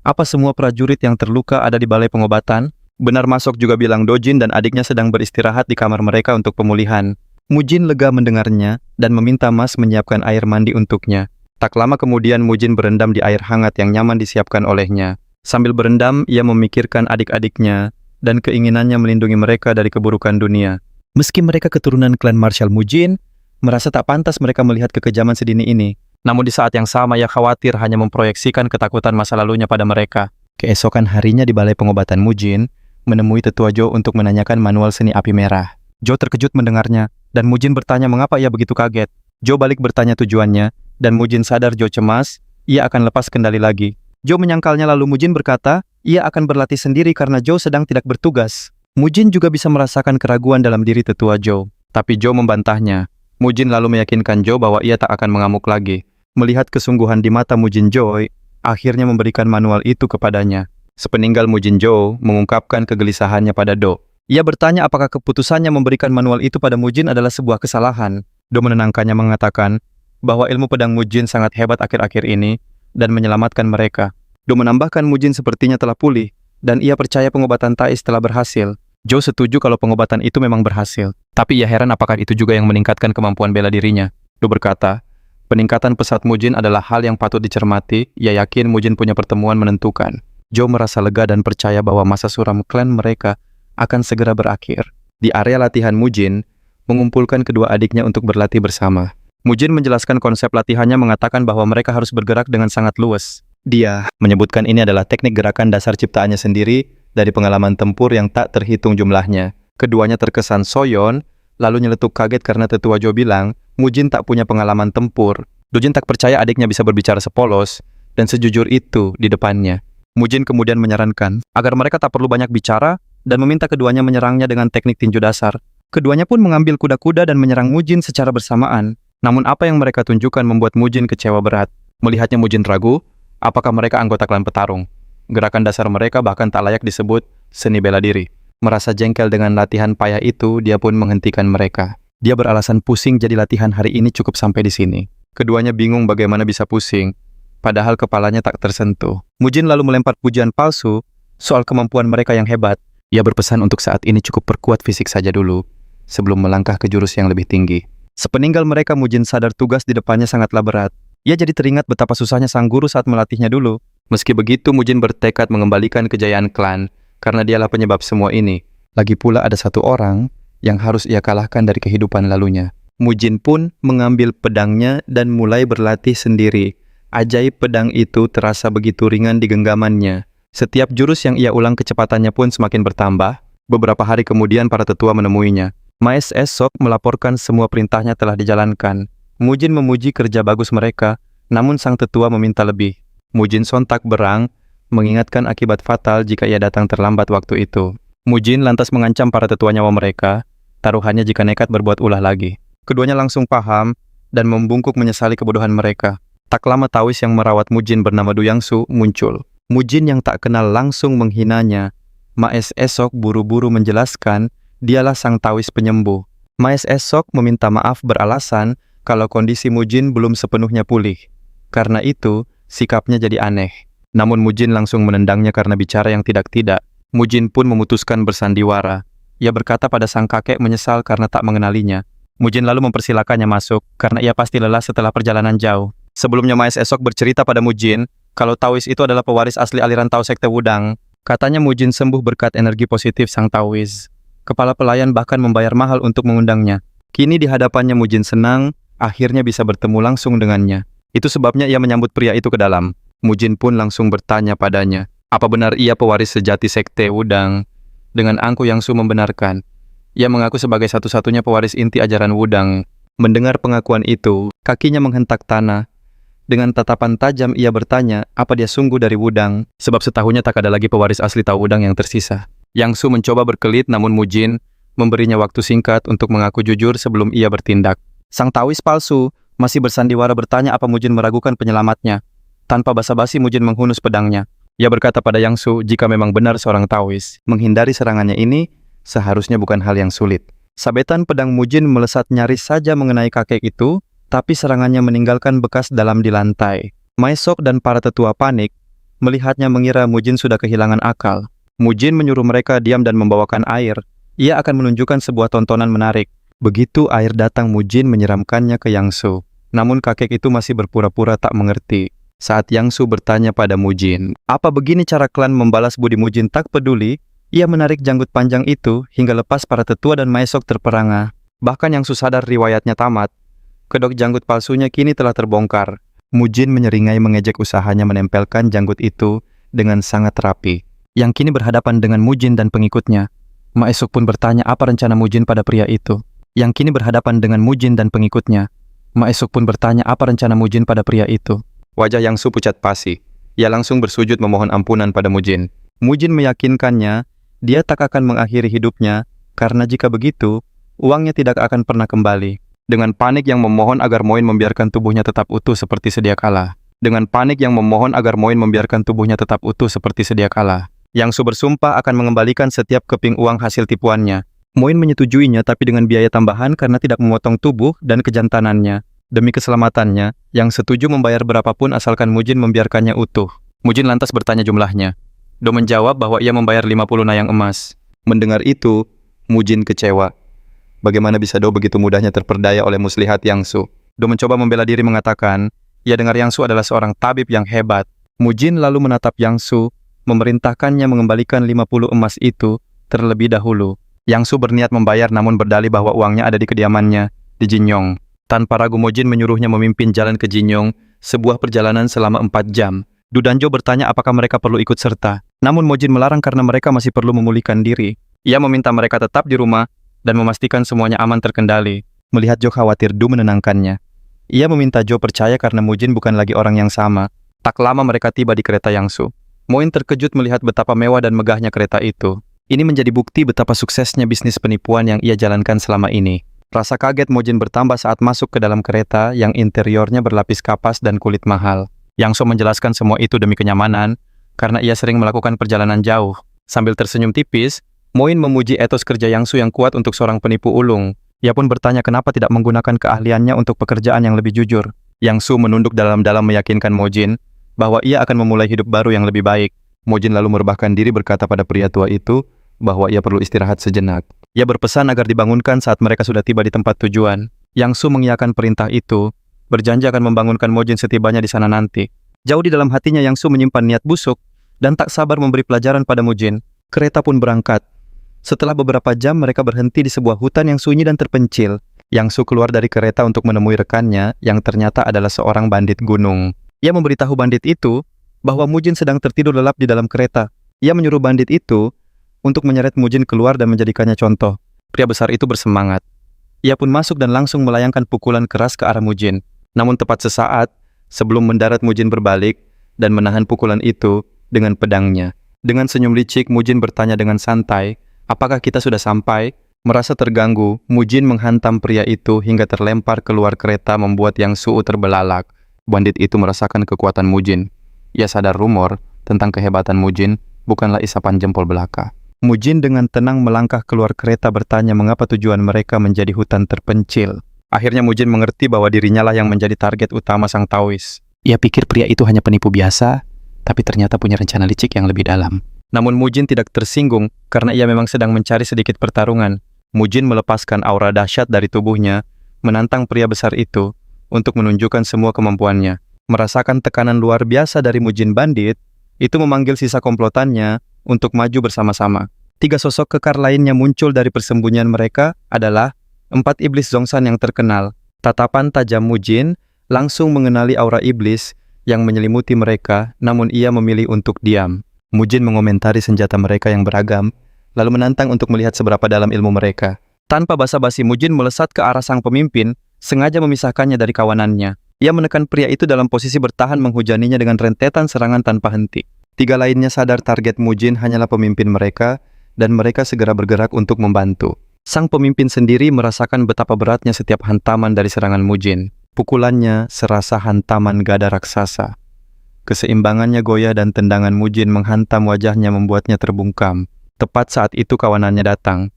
apa semua prajurit yang terluka ada di balai pengobatan? Benar, Masok juga bilang Dojin dan adiknya sedang beristirahat di kamar mereka untuk pemulihan. Mujin lega mendengarnya dan meminta Mas menyiapkan air mandi untuknya. Tak lama kemudian Mujin berendam di air hangat yang nyaman disiapkan olehnya. Sambil berendam, ia memikirkan adik-adiknya dan keinginannya melindungi mereka dari keburukan dunia. Meski mereka keturunan klan Marshal Mujin, merasa tak pantas mereka melihat kekejaman sedini ini. Namun di saat yang sama, ia khawatir hanya memproyeksikan ketakutan masa lalunya pada mereka. Keesokan harinya di balai pengobatan Mujin, menemui Tetua Zhou untuk menanyakan manual seni api merah. Zhou terkejut mendengarnya, dan Mujin bertanya mengapa ia begitu kaget. Zhou balik bertanya tujuannya, dan Mujin sadar Zhou cemas, ia akan lepas kendali lagi. Zhou menyangkalnya, lalu Mujin berkata, ia akan berlatih sendiri karena Zhou sedang tidak bertugas. Mujin juga bisa merasakan keraguan dalam diri Tetua Zhou, tapi Zhou membantahnya. Mujin lalu meyakinkan Zhou bahwa ia tak akan mengamuk lagi. Melihat kesungguhan di mata Mujin, Zhou akhirnya memberikan manual itu kepadanya. Sepeninggal Mujin, Zhou mengungkapkan kegelisahannya pada Do. Ia bertanya apakah keputusannya memberikan manual itu pada Mujin adalah sebuah kesalahan. Do menenangkannya mengatakan bahwa ilmu pedang Mujin sangat hebat akhir-akhir ini dan menyelamatkan mereka. Do menambahkan Mujin sepertinya telah pulih, dan ia percaya pengobatan Taiz telah berhasil. Zhou setuju kalau pengobatan itu memang berhasil, tapi ia heran apakah itu juga yang meningkatkan kemampuan bela dirinya. Do berkata, peningkatan pesat Mujin adalah hal yang patut dicermati, ia yakin Mujin punya pertemuan menentukan. Zhou merasa lega dan percaya bahwa masa suram klan mereka akan segera berakhir. Di area latihan, Mujin mengumpulkan kedua adiknya untuk berlatih bersama. Mujin menjelaskan konsep latihannya, mengatakan bahwa mereka harus bergerak dengan sangat luwes. Dia menyebutkan ini adalah teknik gerakan dasar ciptaannya sendiri dari pengalaman tempur yang tak terhitung jumlahnya. Keduanya terkesan soyon, lalu nyeletuk kaget karena Tetua Zhou bilang, Mujin tak punya pengalaman tempur. Dojin tak percaya adiknya bisa berbicara sepolos dan sejujur itu di depannya. Mujin kemudian menyarankan agar mereka tak perlu banyak bicara dan meminta keduanya menyerangnya dengan teknik tinju dasar. Keduanya pun mengambil kuda-kuda dan menyerang Mujin secara bersamaan. Namun apa yang mereka tunjukkan membuat Mujin kecewa berat. Melihatnya, Mujin ragu apakah mereka anggota klan petarung. Gerakan dasar mereka bahkan tak layak disebut seni bela diri. Merasa jengkel dengan latihan payah itu, dia pun menghentikan mereka. Dia beralasan pusing, jadi latihan hari ini cukup sampai di sini. Keduanya bingung bagaimana bisa pusing, padahal kepalanya tak tersentuh. Mujin lalu melempar pujian palsu soal kemampuan mereka yang hebat. Ia berpesan untuk saat ini cukup perkuat fisik saja dulu, sebelum melangkah ke jurus yang lebih tinggi. Sepeninggal mereka, Mujin sadar tugas di depannya sangatlah berat. Ia jadi teringat betapa susahnya sang guru saat melatihnya dulu. Meski begitu, Mujin bertekad mengembalikan kejayaan klan, karena dialah penyebab semua ini. Lagi pula ada satu orang yang harus ia kalahkan dari kehidupan lalunya. Mujin pun mengambil pedangnya dan mulai berlatih sendiri. Ajaib pedang itu terasa begitu ringan di genggamannya. Setiap jurus yang ia ulang kecepatannya pun semakin bertambah. Beberapa hari kemudian para tetua menemuinya. Maes esok melaporkan semua perintahnya telah dijalankan. Mujin memuji kerja bagus mereka, namun sang tetua meminta lebih. Mujin sontak berang, mengingatkan akibat fatal jika ia datang terlambat waktu itu. Mujin lantas mengancam para tetua nyawa mereka, taruhannya jika nekat berbuat ulah lagi. Keduanya langsung paham dan membungkuk menyesali kebodohan mereka. Tak lama Taois yang merawat Mujin bernama Du Yangsu muncul. Mujin yang tak kenal langsung menghinanya. Maes esok buru-buru menjelaskan dialah sang Taois penyembuh. Maes esok meminta maaf beralasan kalau kondisi Mujin belum sepenuhnya pulih. Karena itu, sikapnya jadi aneh. Namun Mujin langsung menendangnya karena bicara yang tidak-tidak. Mujin pun memutuskan bersandiwara. Ia berkata pada sang kakek menyesal karena tak mengenalinya. Mujin lalu mempersilakannya masuk karena ia pasti lelah setelah perjalanan jauh. Sebelumnya Maes esok bercerita pada Mujin kalau Taois itu adalah pewaris asli aliran Tao Sekte Wudang. Katanya Mujin sembuh berkat energi positif sang Taois. Kepala pelayan bahkan membayar mahal untuk mengundangnya. Kini di hadapannya Mujin senang, akhirnya bisa bertemu langsung dengannya. Itu sebabnya ia menyambut pria itu ke dalam. Mujin pun langsung bertanya padanya, apa benar ia pewaris sejati Sekte Wudang? Dengan angkuh Yangsu membenarkan. Ia mengaku sebagai satu-satunya pewaris inti ajaran Wudang. Mendengar pengakuan itu, kakinya menghentak tanah. Dengan tatapan tajam ia bertanya, apa dia sungguh dari Wudang? Sebab setahunya tak ada lagi pewaris asli Tao Wudang yang tersisa. Yangsu mencoba berkelit namun Mujin memberinya waktu singkat untuk mengaku jujur sebelum ia bertindak. Sang Taois palsu masih bersandiwara bertanya apa Mujin meragukan penyelamatnya. Tanpa basa-basi Mujin menghunus pedangnya. Ia berkata pada Yangsu jika memang benar seorang Taois, menghindari serangannya ini seharusnya bukan hal yang sulit. Sabetan pedang Mujin melesat nyaris saja mengenai kakek itu, tapi serangannya meninggalkan bekas dalam di lantai. Maesok dan para tetua panik, melihatnya mengira Mujin sudah kehilangan akal. Mujin menyuruh mereka diam dan membawakan air. Ia akan menunjukkan sebuah tontonan menarik. Begitu air datang Mujin menyiramkannya ke Yangsu. Namun kakek itu masih berpura-pura tak mengerti. Saat Yangsu bertanya pada Mujin, apa begini cara klan membalas budi Mujin tak peduli? Ia menarik janggut panjang itu hingga lepas para tetua dan Maesok terperangah. Bahkan Yangsu sadar riwayatnya tamat. Kedok janggut palsunya kini telah terbongkar. Mujin menyeringai mengejek usahanya menempelkan janggut itu dengan sangat rapi. Yang kini berhadapan dengan Mujin dan pengikutnya. Maesok pun bertanya apa rencana Mujin pada pria itu. Yang kini berhadapan dengan Mujin dan pengikutnya. Maesok pun bertanya apa rencana Mujin pada pria itu. Wajah Yangsu pucat pasi. Ia langsung bersujud memohon ampunan pada Mujin. Mujin meyakinkannya dia tak akan mengakhiri hidupnya karena jika begitu, uangnya tidak akan pernah kembali. Dengan panik yang memohon agar Moin membiarkan tubuhnya tetap utuh seperti sedia kala. Dengan panik yang memohon agar Moin membiarkan tubuhnya tetap utuh seperti sedia kala. Yangsu bersumpah akan mengembalikan setiap keping uang hasil tipuannya. Moin menyetujuinya tapi dengan biaya tambahan karena tidak memotong tubuh dan kejantanannya. Demi keselamatannya, yang setuju membayar berapapun asalkan Mujin membiarkannya utuh. Mujin lantas bertanya jumlahnya. Do menjawab bahwa ia membayar 50 nayang emas. Mendengar itu, Mujin kecewa. Bagaimana bisa Do begitu mudahnya terperdaya oleh muslihat Yangsu? Do mencoba membela diri mengatakan, ia dengar Yangsu adalah seorang tabib yang hebat. Mujin lalu menatap Yangsu, memerintahkannya mengembalikan 50 emas itu terlebih dahulu. Yangsu berniat membayar namun berdalih bahwa uangnya ada di kediamannya, di Jinyong. Tanpa ragu Mujin menyuruhnya memimpin jalan ke Jinyong, sebuah perjalanan selama 4 jam. Du Danjo bertanya apakah mereka perlu ikut serta. Namun Mujin melarang karena mereka masih perlu memulihkan diri. Ia meminta mereka tetap di rumah dan memastikan semuanya aman terkendali. Melihat Jo khawatir, Du menenangkannya. Ia meminta Jo percaya karena Mujin bukan lagi orang yang sama. Tak lama mereka tiba di kereta Yangsu. Moin terkejut melihat betapa mewah dan megahnya kereta itu. Ini menjadi bukti betapa suksesnya bisnis penipuan yang ia jalankan selama ini. Rasa kaget Mujin bertambah saat masuk ke dalam kereta yang interiornya berlapis kapas dan kulit mahal. Yangsu menjelaskan semua itu demi kenyamanan, karena ia sering melakukan perjalanan jauh. Sambil tersenyum tipis, Moin memuji etos kerja Yangsu yang kuat untuk seorang penipu ulung. Ia pun bertanya kenapa tidak menggunakan keahliannya untuk pekerjaan yang lebih jujur. Yangsu menunduk dalam-dalam meyakinkan Mujin bahwa ia akan memulai hidup baru yang lebih baik. Mujin lalu merebahkan diri berkata pada pria tua itu bahwa ia perlu istirahat sejenak. Ia berpesan agar dibangunkan saat mereka sudah tiba di tempat tujuan. Yangsu mengiyakan perintah itu, berjanji akan membangunkan Mujin setibanya di sana nanti. Jauh di dalam hatinya Yangsu menyimpan niat busuk dan tak sabar memberi pelajaran pada Mujin. Kereta pun berangkat. Setelah beberapa jam mereka berhenti di sebuah hutan yang sunyi dan terpencil. Yangsu keluar dari kereta untuk menemui rekannya yang ternyata adalah seorang bandit gunung. Ia memberitahu bandit itu bahwa Mujin sedang tertidur lelap di dalam kereta. Ia menyuruh bandit itu untuk menyeret Mujin keluar dan menjadikannya contoh. Pria besar itu bersemangat. Ia pun masuk dan langsung melayangkan pukulan keras ke arah Mujin. Namun tepat sesaat, sebelum mendarat Mujin berbalik dan menahan pukulan itu dengan pedangnya. Dengan senyum licik, Mujin bertanya dengan santai, apakah kita sudah sampai? Merasa terganggu, Mujin menghantam pria itu hingga terlempar keluar kereta membuat Yang Suu terbelalak. Bandit itu merasakan kekuatan Mujin. Ia sadar rumor tentang kehebatan Mujin bukanlah isapan jempol belaka. Mujin dengan tenang melangkah keluar kereta bertanya mengapa tujuan mereka menjadi hutan terpencil. Akhirnya Mujin mengerti bahwa dirinya lah yang menjadi target utama sang Taois. Ia pikir pria itu hanya penipu biasa, tapi ternyata punya rencana licik yang lebih dalam. Namun Mujin tidak tersinggung karena ia memang sedang mencari sedikit pertarungan. Mujin melepaskan aura dahsyat dari tubuhnya, menantang pria besar itu untuk menunjukkan semua kemampuannya. Merasakan tekanan luar biasa dari Mujin Bandit, itu memanggil sisa komplotannya untuk maju bersama-sama. 3 sosok kekar lainnya muncul dari persembunyian mereka adalah 4 iblis Zhongshan yang terkenal. Tatapan tajam Mujin langsung mengenali aura iblis yang menyelimuti mereka, namun ia memilih untuk diam. Mujin mengomentari senjata mereka yang beragam, lalu menantang untuk melihat seberapa dalam ilmu mereka. Tanpa basa-basi, Mujin melesat ke arah sang pemimpin, sengaja memisahkannya dari kawanannya. Ia menekan pria itu dalam posisi bertahan menghujaninya dengan rentetan serangan tanpa henti. 3 lainnya sadar target Mujin hanyalah pemimpin mereka, dan mereka segera bergerak untuk membantu. Sang pemimpin sendiri merasakan betapa beratnya setiap hantaman dari serangan Mujin. Pukulannya serasa hantaman gada raksasa. Keseimbangannya goyah dan tendangan Mujin menghantam wajahnya membuatnya terbungkam. Tepat saat itu kawanannya datang.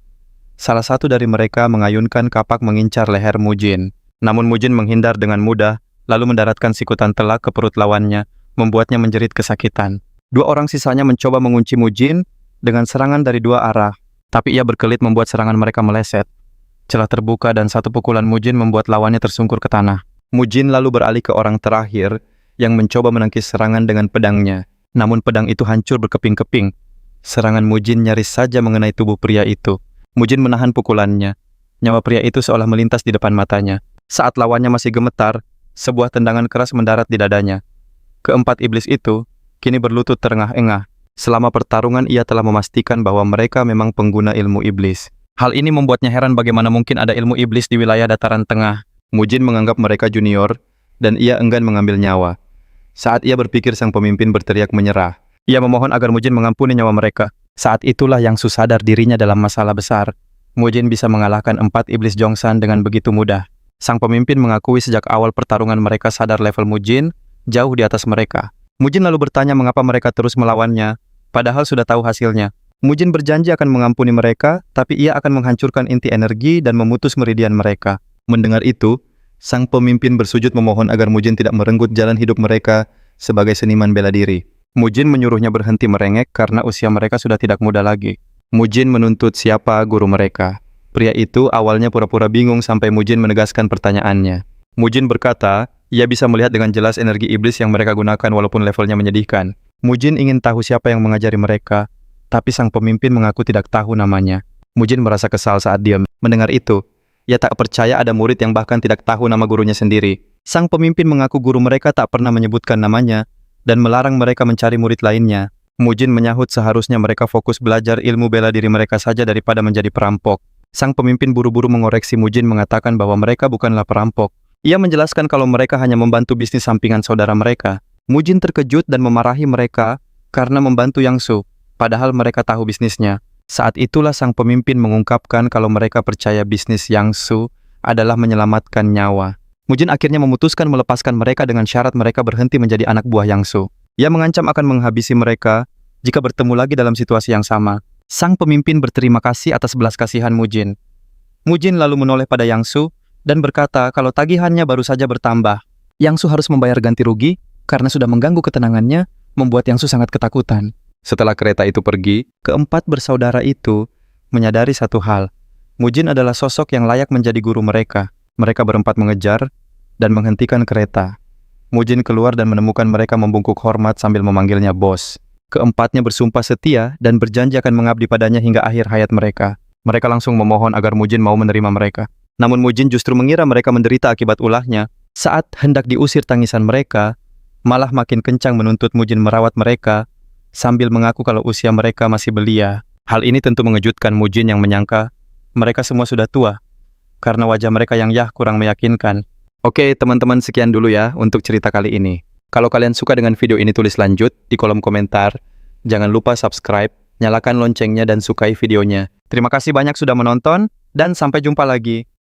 Salah satu dari mereka mengayunkan kapak mengincar leher Mujin. Namun Mujin menghindar dengan mudah, lalu mendaratkan sikutan telak ke perut lawannya, membuatnya menjerit kesakitan. 2 orang sisanya mencoba mengunci Mujin dengan serangan dari 2 arah, tapi ia berkelit membuat serangan mereka meleset. Celah terbuka dan 1 pukulan Mujin membuat lawannya tersungkur ke tanah. Mujin lalu beralih ke orang terakhir yang mencoba menangkis serangan dengan pedangnya. Namun pedang itu hancur berkeping-keping. Serangan Mujin nyaris saja mengenai tubuh pria itu. Mujin menahan pukulannya. Nyawa pria itu seolah melintas di depan matanya. Saat lawannya masih gemetar, sebuah tendangan keras mendarat di dadanya. Keempat iblis itu kini berlutut terengah-engah. Selama pertarungan ia telah memastikan bahwa mereka memang pengguna ilmu iblis. Hal ini membuatnya heran bagaimana mungkin ada ilmu iblis di wilayah dataran tengah. Mujin menganggap mereka junior, dan ia enggan mengambil nyawa. Saat ia berpikir, sang pemimpin berteriak menyerah. Ia memohon agar Mujin mengampuni nyawa mereka. Saat itulah Yang Su sadar dirinya dalam masalah besar. Mujin bisa mengalahkan 4 iblis Zhongshan dengan begitu mudah. Sang pemimpin mengakui sejak awal pertarungan mereka sadar level Mujin jauh di atas mereka. Mujin lalu bertanya mengapa mereka terus melawannya, padahal sudah tahu hasilnya. Mujin berjanji akan mengampuni mereka, tapi ia akan menghancurkan inti energi dan memutus meridian mereka. Mendengar itu, sang pemimpin bersujud memohon agar Mujin tidak merenggut jalan hidup mereka sebagai seniman bela diri. Mujin menyuruhnya berhenti merengek karena usia mereka sudah tidak muda lagi. Mujin menuntut siapa guru mereka. Pria itu awalnya pura-pura bingung sampai Mujin menegaskan pertanyaannya. Mujin berkata, ia bisa melihat dengan jelas energi iblis yang mereka gunakan walaupun levelnya menyedihkan. Mujin ingin tahu siapa yang mengajari mereka, tapi sang pemimpin mengaku tidak tahu namanya. Mujin merasa kesal saat dia mendengar itu. Ia tak percaya ada murid yang bahkan tidak tahu nama gurunya sendiri. Sang pemimpin mengaku guru mereka tak pernah menyebutkan namanya dan melarang mereka mencari murid lainnya. Mujin menyahut seharusnya mereka fokus belajar ilmu bela diri mereka saja daripada menjadi perampok. Sang pemimpin buru-buru mengoreksi Mujin mengatakan bahwa mereka bukanlah perampok. Ia menjelaskan kalau mereka hanya membantu bisnis sampingan saudara mereka. Mujin terkejut dan memarahi mereka karena membantu Yang Su, padahal mereka tahu bisnisnya. Saat itulah sang pemimpin mengungkapkan kalau mereka percaya bisnis Yang Su adalah menyelamatkan nyawa. Mujin akhirnya memutuskan melepaskan mereka dengan syarat mereka berhenti menjadi anak buah Yang Su. Ia mengancam akan menghabisi mereka jika bertemu lagi dalam situasi yang sama. Sang pemimpin berterima kasih atas belas kasihan Mujin. Mujin lalu menoleh pada Yang Su dan berkata kalau tagihannya baru saja bertambah. Yang Su harus membayar ganti rugi karena sudah mengganggu ketenangannya, membuat Yang Su sangat ketakutan. Setelah kereta itu pergi, keempat bersaudara itu menyadari satu hal. Mujin adalah sosok yang layak menjadi guru mereka. Mereka berempat mengejar dan menghentikan kereta. Mujin keluar dan menemukan mereka membungkuk hormat sambil memanggilnya bos. Keempatnya bersumpah setia dan berjanji akan mengabdi padanya hingga akhir hayat mereka. Mereka langsung memohon agar Mujin mau menerima mereka. Namun Mujin justru mengira mereka menderita akibat ulahnya. Saat hendak diusir tangisan mereka, malah makin kencang menuntut Mujin merawat mereka, sambil mengaku kalau usia mereka masih belia. Hal ini tentu mengejutkan Mujin yang menyangka mereka semua sudah tua, karena wajah mereka yang kurang meyakinkan. Oke teman-teman, sekian dulu ya untuk cerita kali ini. Kalau kalian suka dengan video ini, tulis lanjut di kolom komentar. Jangan lupa subscribe nyalakan loncengnya dan sukai videonya. Terima kasih banyak sudah menonton, dan sampai jumpa lagi.